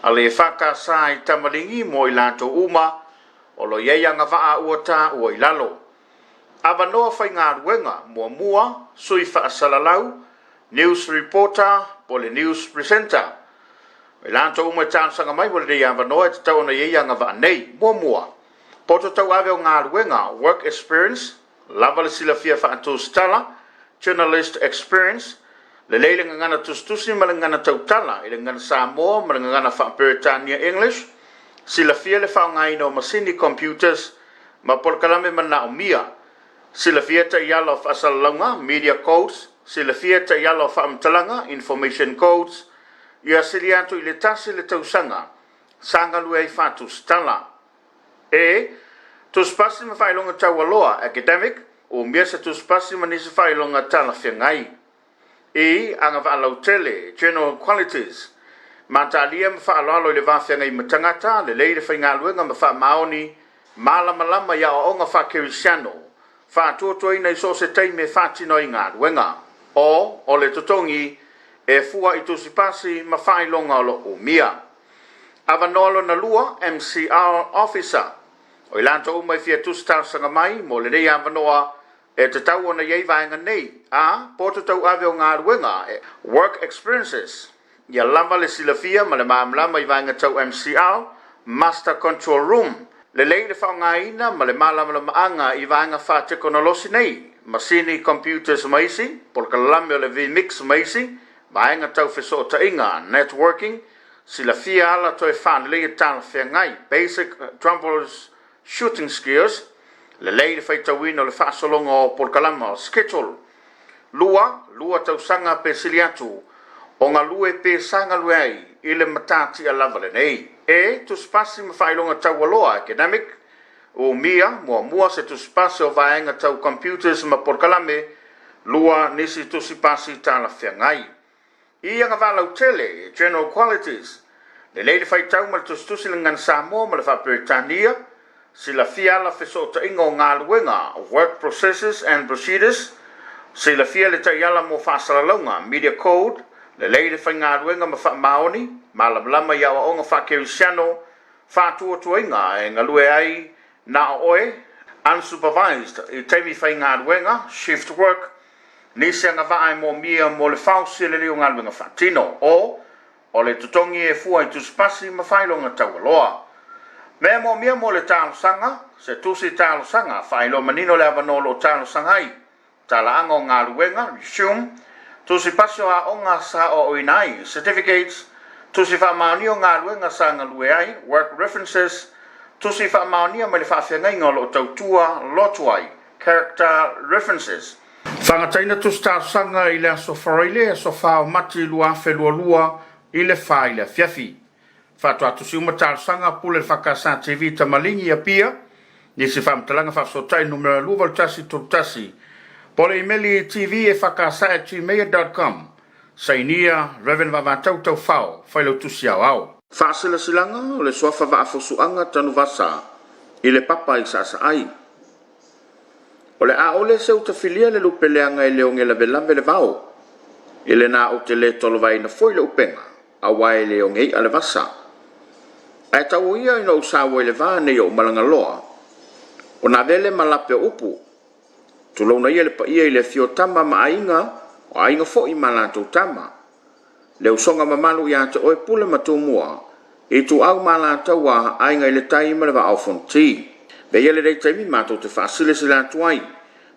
a le EFKS I tamalingi mo I lato uma, o lo iei anga waa uata ua I lalo. Awanoa whainga luenga mua, sui whaasalalau, news reporter po le news presenter. Ilan tau mo chan sanga mai wole ya va no tau na ye nga va nei mo poto tau ave nga wenga work experience lava sila fia fa antu stala journalist experience le lele ngana tustusi malangana tau tala ile ngana Samoa malangana fa Britannia English sila fia le fa ngai no masini computers ma por kalame mana umia sila fia ta yalo fa salanga media codes sila fia ta yalo fa mtalanga information codes ia silianto ile tasi le tausanga sanga luai fatu stala tu spasi ma fai longa tawaloa academic o miesa tu spasi ma nisi fai longa tala fiangai anga va lautele general qualities matalia ma fa alo le va fiangai matangata le leile fai ngaluenga ma fa maoni malama ya onga fa kirisiano fa tuotoi nei so se taime fa tino ngaluenga o le totongi fua itu sipasi ma fai longa lo umia avanolo na lua MCR officer o ilanto mai fia tu star sanga mai mo le nei avanoa te tau ona yei vaenga nei poto tau ave o ngā ruenga work experiences ia lava le silafia ma le maamla mai vaenga tau MCR master control room le lei le whaungaina ma le malama maanga i vaenga wha teknolosi nei masini computers maisi por kalame o le vmix maisi vaenga tau feso ta inga networking silafia ala toi whan le tala whengai basic trumpers shooting skills le lei le faitawino le fasolonga o por kalama schedule lua tau sanga pe siliatu o ngā lue pe sanga luei i le matati a lava le nei tu spasi ma whailonga tau aloa academic o mia mua se tu spasi o vaenga tau computers ma por kalame lua nisi tu sipasi tala whengai ia ngā walau tele general qualities le lei le faitau ma le tustusi le ngan Samoa ma le wha Britannia sila fia la fesota ingo ngā luenga work processes and procedures sila fia le taiala mo whasalalonga media code le lei le whai ngā luenga ma wha maoni malamlama iawa o ngā wha kerisiano wha tuatuinga e ngā lue ai na oe unsupervised i teimi whai ngā luenga shift work nisi ngā vaai mo mia mo le whausi le leo ngā luenga wha tino o le tutongi e fua i tuspasi ma whailonga taualoa me mo mia mo le talo sanga se tusi talo sanga failo manino le avanolo talo sangai tala ango ngā luenga resume tusi pasio a onga sa o inai certificates tusi fa maunio ngā luenga sa ngā lueai work references tusi fa maunio me le whawhiangai ngolo tautua lotuai character references whangataina tusi talo sanga i le aso wharaile aso whao mati lua whelua i le wha i le Afiafi fatua tu si umatal sanga pule fakasa TV tamalingi ya pia ni si fam talanga fa sotai numero luva tasi tutasi pole email TV efksa@gmail.com sainia reven va tau tau fao failo tu si au fasila silanga le sofa va fosuanga tanu vasa ile papa isa ai ole a ole se utafilia le lupeleanga ile ongela velambe le vao ile na o tele tolvai na foile upenga awai le onge ale vasa ai tau ia ino usawa ile vane o malangaloa o na vele malape upu tulo na ile pa ia ile fiotama mainga o ainga fo i malato tama le usonga mamalu ya te oi pule matumua e tu au malato wa ainga ile taima le va au fonti be ile dei taimi mato te fasile sila tuai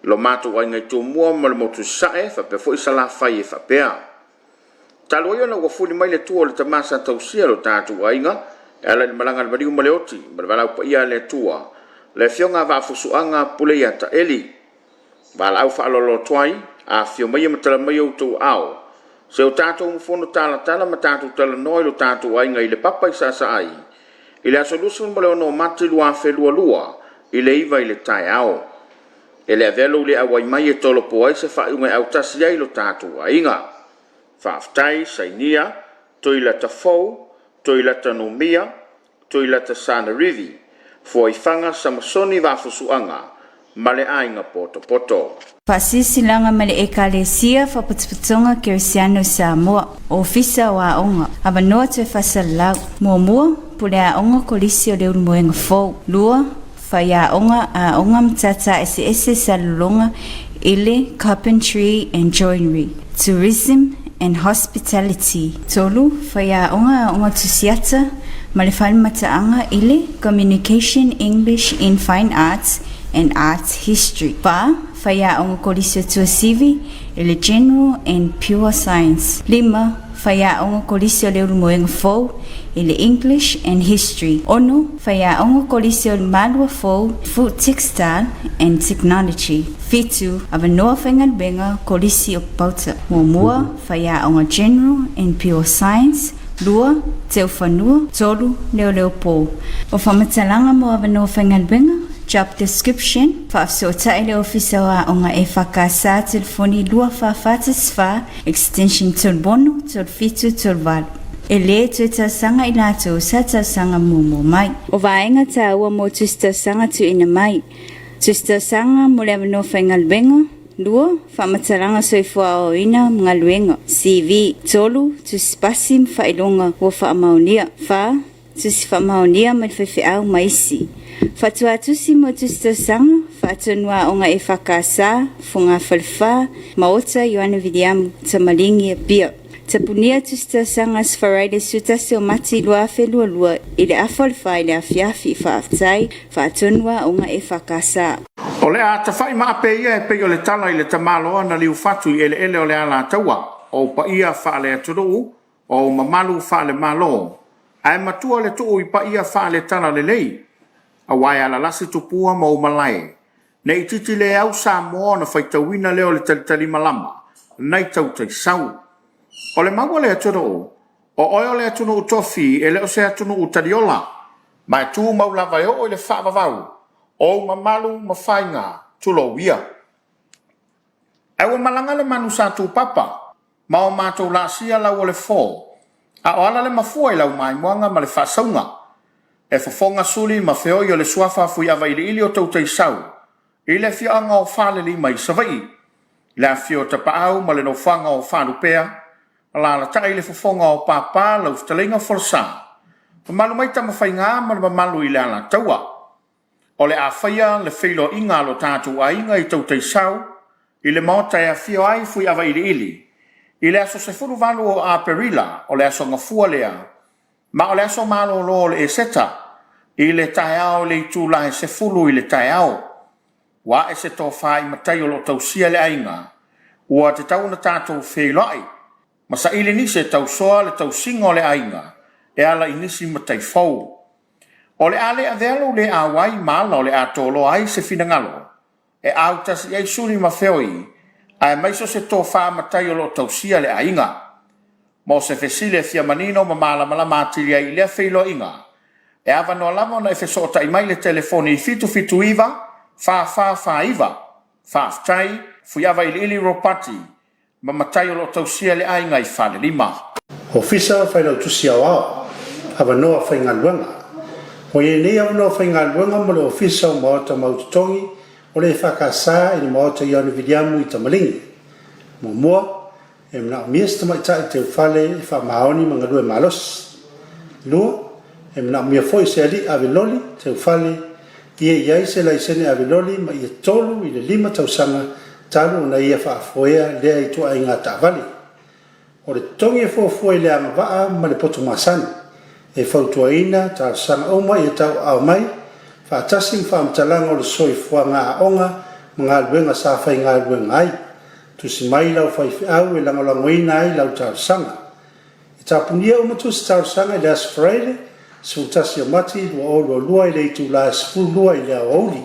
lo mato ainga tu mua mal motu sae fa pe fo i sala fai fa pea talo ia na wafuni mai le tuo le tamasa tausia lo tatu ainga ala malanga bari umaleoti bala pa ia le tua le fionga va fusuanga pule ya ta eli bala au fa lo twai a fio mai matala mai tu au se o tatu fono tala matatu tala noi lo tatu ai ngai le papa isa ai ile solution mo no mati lua fe lua ile iva ile tai au ele velo le awai mai to lo po se fa ngai au tasi ai lo tatu ai nga fa ftai sainia to ile ta fo toilata no mia, toilata sana rivi, foi fanga samasoni vafusuanga, male ainga poto. Pasisi langa male ekalesia fa putspunga Christian Samoa, ofisa wa onga, abanoa te fasala, momo, pule a onga kolisio de moenga fo, lua, fa ya onga a onga mtata ese salulonga, ile carpentry and joinery, tourism and hospitality. Tolu whaiaonga tusiata ma le whalimataanga ile communication, English in fine arts and arts history. Whaiaonga kolisio tuasivi ile general and pure science. 5 whaiaonga kolisio le urumoenga fou ile English and history. 6 whaiaonga kolisio le malua fou food, textile and technology. 7 avanoa whaingalbenga kolisio pauta. Mua whaiaonga general and pure science. 2 te ufanua. 3 leo po. O whamatalanga mo avanoa whaingalbenga job description whaafsota ile ofisa wa onga EFKS telefoni 2 extension tolbono tolfitu tolval. Ele tuita sanga ilato sata sanga mumo mai. O vaenga ta ua mo tuista sanga tu ina mai. Tuista sanga mo le avanoa whaingalbenga. 2 whamatalanga soifua o ina mga luenga. CV 3 tusipasim whailonga ua whaamaunia. 4 tusi whaamaunia mai whewhiau maisi. Fatua tusi mo tusta sanga fatunua onga EFKS funga falfa maota Yohana Vidiamu tamalingi pia. Tapunia tusta sanga sfaraide sutasi o mati luafe lua ile afalfa ile afiafi faaftai fatunua onga EFKS. Ole a tawhai maa pe ia e pe o le tala i le tamaloa na liu fatu i ele o le ala taua o pa ia wha le aturu o mamalu wha le malo. Ai matua le tuu i pa ia wha le tala le lei. A wai ala lasi tupua ma o malai. Nei titi le au Samoa na whaitawina leo le talitali malama. Nei tau te sau. O le maua le atunu o oio le atunu u tofi e le o se atunu u tariola. Mai tu maulava o le whaavavau. O mamalu mawhainga tulo wia. Ewa malanga le manu sa tu papa. Ma o mātou la sia lau o le fō. A o ala le mafua i lau mai moanga ma le whasaunga. E fofonga suli ma feo i o le suafa fui awa ili o tau tei sau. I le fianga o whale li mai savai. Le fio tapaau ma le no whanga o whanupea. La la tai le fofonga o papa lau ftalinga forsa. Malu mai tama whainga ma le malu i le ala taua. O le a whaia le whilo inga lo tātu a inga i tau tei sau. I le maota e a fio ai fui awa ili. I le aso se furu valu o a perila o le aso ngafua lea. Ma o le aso malo lo le e seta, i le taeao le i tū lahe se fulu i le taeao. Wa e se tō whai matai o lo tau sia le ainga, ua te tau na tātou whelai. Ma sa ili nise tau soa le tau singo le ainga, e ala inisi matai fau. O le ale a velo le a wai mala o le a tōlo ai se finangalo, e au tasi ei suri ma feoi, ai maiso se tō wha matai o lo tau sia le ainga. Mo se fesile fia manino ma mala matilia i lea whilo inga. E awa no lamo na e fesota i mai le telefoni i fitu iwa, fa iwa, aftai, fui awa ili ropati, ma matai o lo tausia le ainga i whale lima. Ofisa whainau tusi au au, awa noa whainga luanga. Mo ye nei awa noa whainga luanga mo le ofisa o maota maututongi, o le whakasa i ni maota Yohana Vidiamu i tamalingi. Mo mua, e mna mies tama ita te fale e fa maoni manga due malos. Lua, e mna mia foi se ali aviloli te fale ia iai se laisene aviloli ma ia tolu i le 5 tausanga talu na ia fa foia lea i tua inga ta vali. O le tongi e foi le anga vaa ma le poto masani. E fautua ina ta sanga oma i tau au mai fa atasim fa amtalanga o le soi fua ngā onga mga luenga sa fai ngā luenga ai. Tusi mai lau whaiwhiau e langolangoina ai lau tausanga. I tapunia umatusi tausanga i le asfraile, sutasi o mati lua lua i le itu la asfuru lua i le aouli.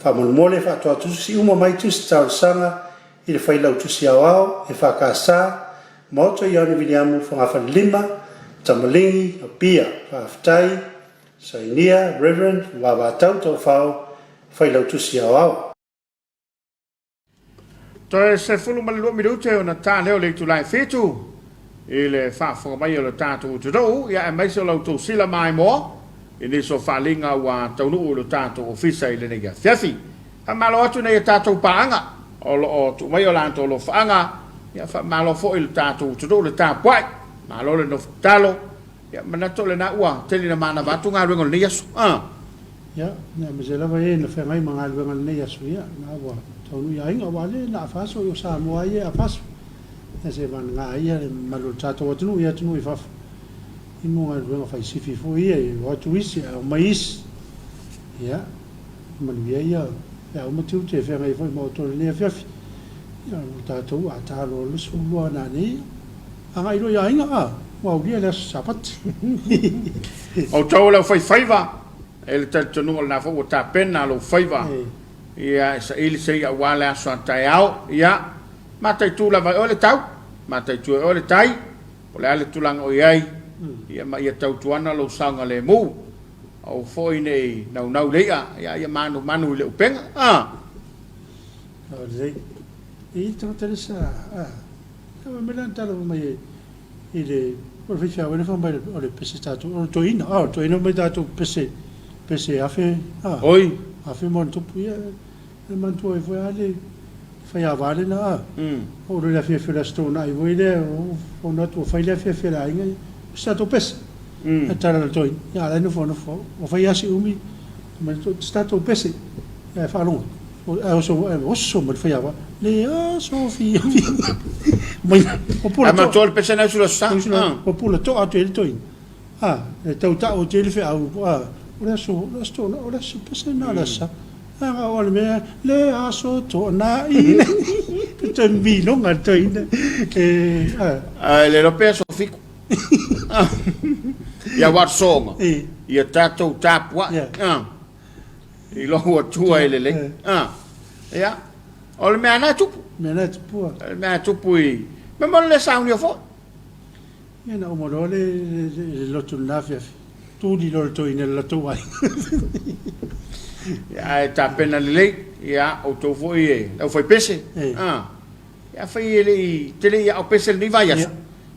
Whamonmole whatoa tusi uma mai tusi tausanga i le whailau tusi au e whakasa, maoto Yohana Vidiamu whangawhani 5, tamalingi, apia, whaftai, sainia, reverend, wabatau tau whao, whailau tusi au. Toe se fulu ma le lua minute o na tā leo le tulai whetu. I le whaafonga mai o le tātou tudou. Ia e maiso lau tau sila mai moa. I niso whalinga wa taunu o le tātou ofisa i le negi Afiafi. Ha malo atu nei tātou paanga. O tu mai o lanto lo whaanga. Ia malo fo i le tātou tudou le Tapuaiga. Malo le no talo. Ia manato le na ua. Teli na mana vatu ngā ruengo le niasu. Ia, nea mezela vai e na whengai mga ruengo le niasu ia. Nā ua. Taunu ia inga wale na afaso yo Samoa ia afaso. se van nga ia malu tato watu ia tunu I faf inu nga ruenga fai sifi fo ia watu isi o mais ia malu ia ya o motiu te fe ngai foi mo to le Afiafi ia tato a talo le sulu na ni anga iro ia inga wa dia le sapat o tau le faiva ele tonu na fo ta pena lo faiva ia sa ele se ia wala so tai au ia matai tu la vai ole tau matai tu ole tai ole ale tulang o iai ia ma ia tau tuana lo sanga le mu au foi nei nau leia ia manu le upenga Olha, e então teresa me lan talo mai ile por ficha o fa mai o le pese tato o toina mai tato pese afe oi afe mon tu ia le man tu foi ale fai avale na o le afe fela stona I voi le o no tu fai le afe fela inga stato pese tara le toi ia la no fo o fai asi umi ma stato pese fa longo oso mo fai ava le Sofia mai o pula ma tol pese na sulla sa o pula to a te toi e tau ta o te fe au ora so sto ora so pese na la sa o le le aso to na I te mi no nga toi le lo peso fico ia wat songa ia tato tapua I lo tua ele le ia o le mea na tupu le mea tupu I me mo le sauni o fo ia na o mo le lotu na Afiafi tu di lo to ina la to ai ia ta pena le ia o to fo I o foi pese ia fai ele tele ia o pese ni vai aso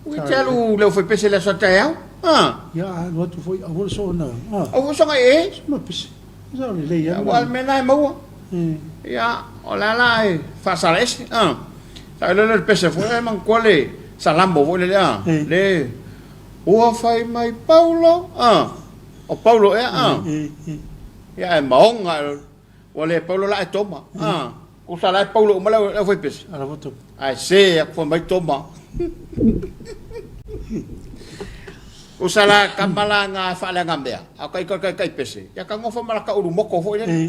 o telu le foi pese le so tae ia no tu foi o so na o so ngai ma pese sa le ia wal mena mo ia o la fa sales sa le pese fo man quale salambo vo le o fai mai Paulo o Paulo ia maonga o le Paulo la toma o sala Paulo ma la foi pese ala voto ai se a fo mai toma o sala kamala nga fa la ngambea a kai pese ya ka ngofa mala ka uru moko fo ile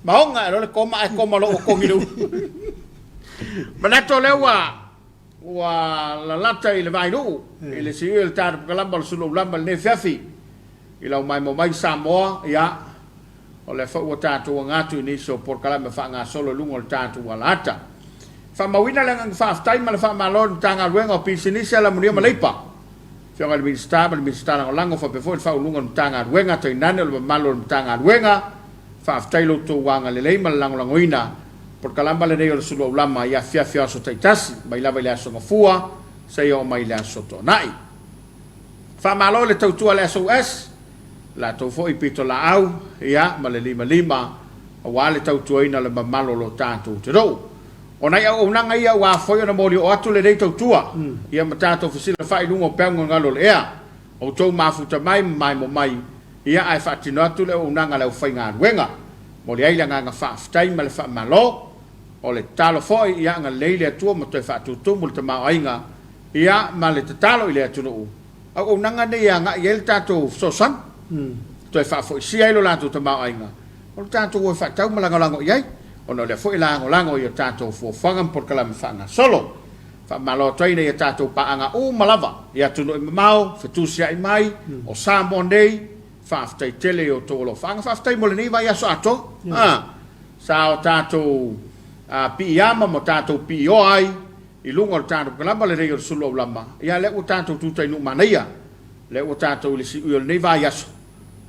maonga lo le koma lo ko ngilu manato le wa la lata ile vai no ile si il tar kalamba Suluaulama ne Afiafi ila mai mo mai Samoa ya o le fa tatu ngatu ni so por kalamba fa nga solo lungo tatu walata fa mawina la nga fa time ma fa malon tanga luenga pisinisa la munia malipa fianga le minister o lango fa pe fo fa lungo tanga luenga to inane lo malon tanga luenga fa tailo to wanga le leima lango langoina por kalamba le nei o Suluaulama ia Afiafi so taitasi mai lava le aso ngafua sai o mai le aso to nai fa malo le tautua le aso la to fo I pito la au ia ma le lima o wale tautua ina le malo lo tatu te do ona ia o nanga ia wa foi na moli o atu le tautua ia matato fasila fai lungo pengo ngalo le ea o to mafuta mai mo mai ia ai fatino atu le o nanga le fai nga wenga moli ai nga fa ftai ma le fa malo o le talo foi ia nga leile atu mo to fa tu mo te ma ainga ia ma le talo ile atu no o nanga ne ia nga yel tato so san to fa foi si ai lo la tu te ma ainga o tato o fa tau ma lango iai ono le foi lango ia tato fo fangan por kalama fanga solo fa malo traina ia tato pa anga malava ia tuno mau fetusia I mai o Samoa nei fa aftai tele o tolo fanga fa aftai moleni vai aso ato sa o tato piyama mo tato pio ai I lungo o tato kalama le rei o Suluaulama ia le o tato tutai nu manaia le o tato le si o nei vai aso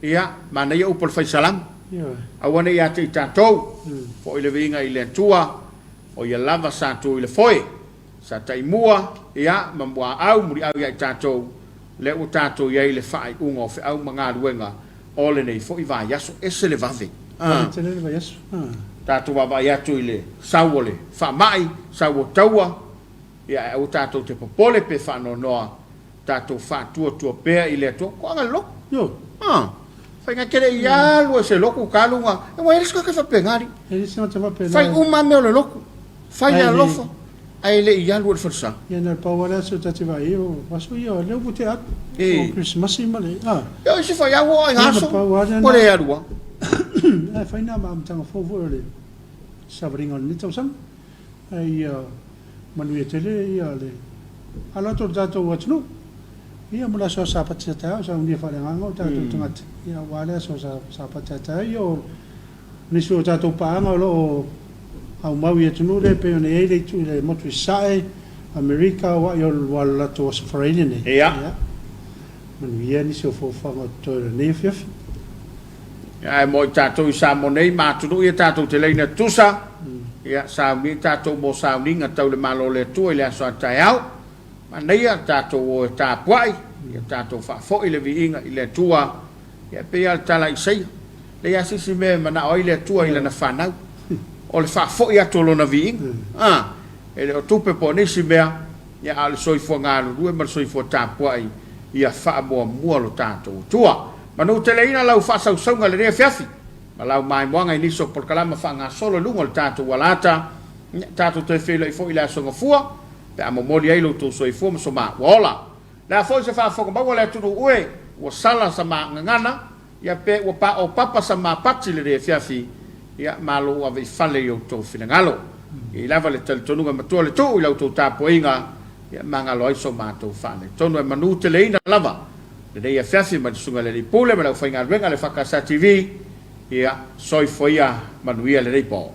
ia manaia o por fai salam awana ia te tatou fo ile vinga ile tua o ia lava sa tu ile foi sa taimua ia mamua au muri au ia tatou le o tatou ia ile fai ungo fe au manga luenga ole nei fo iva yaso ese le vave te le vai yaso tatou va ia tu ile sawole fa mai sawo taua ia o tatou te popole pe fa no noa tatou fa tu pe ile to ko anga lo yo fai nga kere ia lo se loku kalunga e wa eles ka fa pengari ele se não te vai pegar fai uma me o loku fai a lofa ai le ia lu forsa ia na pawala so tati vai o waso ia le puti at e Christmas male yo se fa ya wo ai haso pawala o le arua ai fai na mam tanga fofo le sabringa ni tausan ai manu ia tele ia le ala to dato watno ia mula so sa patata sa unia fa nga ta to tangat ia wala so sa patata yo ni so dato pa nga lo au mau ia tunu le pe ne ele tu le motu sai America wa yo wala to Australia ne ia man ia ni so fo fa to ne fiaf ai mo tato sa mo nei ma tu ia tato te leina tusa ia sa mi tato mo sa ni nga tau le malo le tu ile so tai au ma nei tato o Tapuai ia tato fa fo ile vi inga ile tua ia pe al tala i sei le ia sisi me mana o ile tua ile na fanau o le fa fo ia tolo na vi ele o tupe po nisi mea ia al soifo ngalo due ma soifo Tapuai ia fa mo mo lo tato tua manu te leina lau fa sau sau ngale Afiafi ma lau mai moanga ini so por kalama fa nga solo lungo le tato walata tato te fele i fo ila so ngafua pe amo moli ai lo to soifo so ma wala la fo se fa fo ba wala tu ue o sala sama ngana ia pe o pa o papa sama pati le Afiafi ia malo ave fale yo to finangalo i lava le tonu ga matua le tu i lau to Tapuaiga ia mangalo ai so ma to fale tonu e manu te leina lava le Afiafi ma sunga le pule ma lau fainga wenga le EFKS TV ia soi foia manuia le po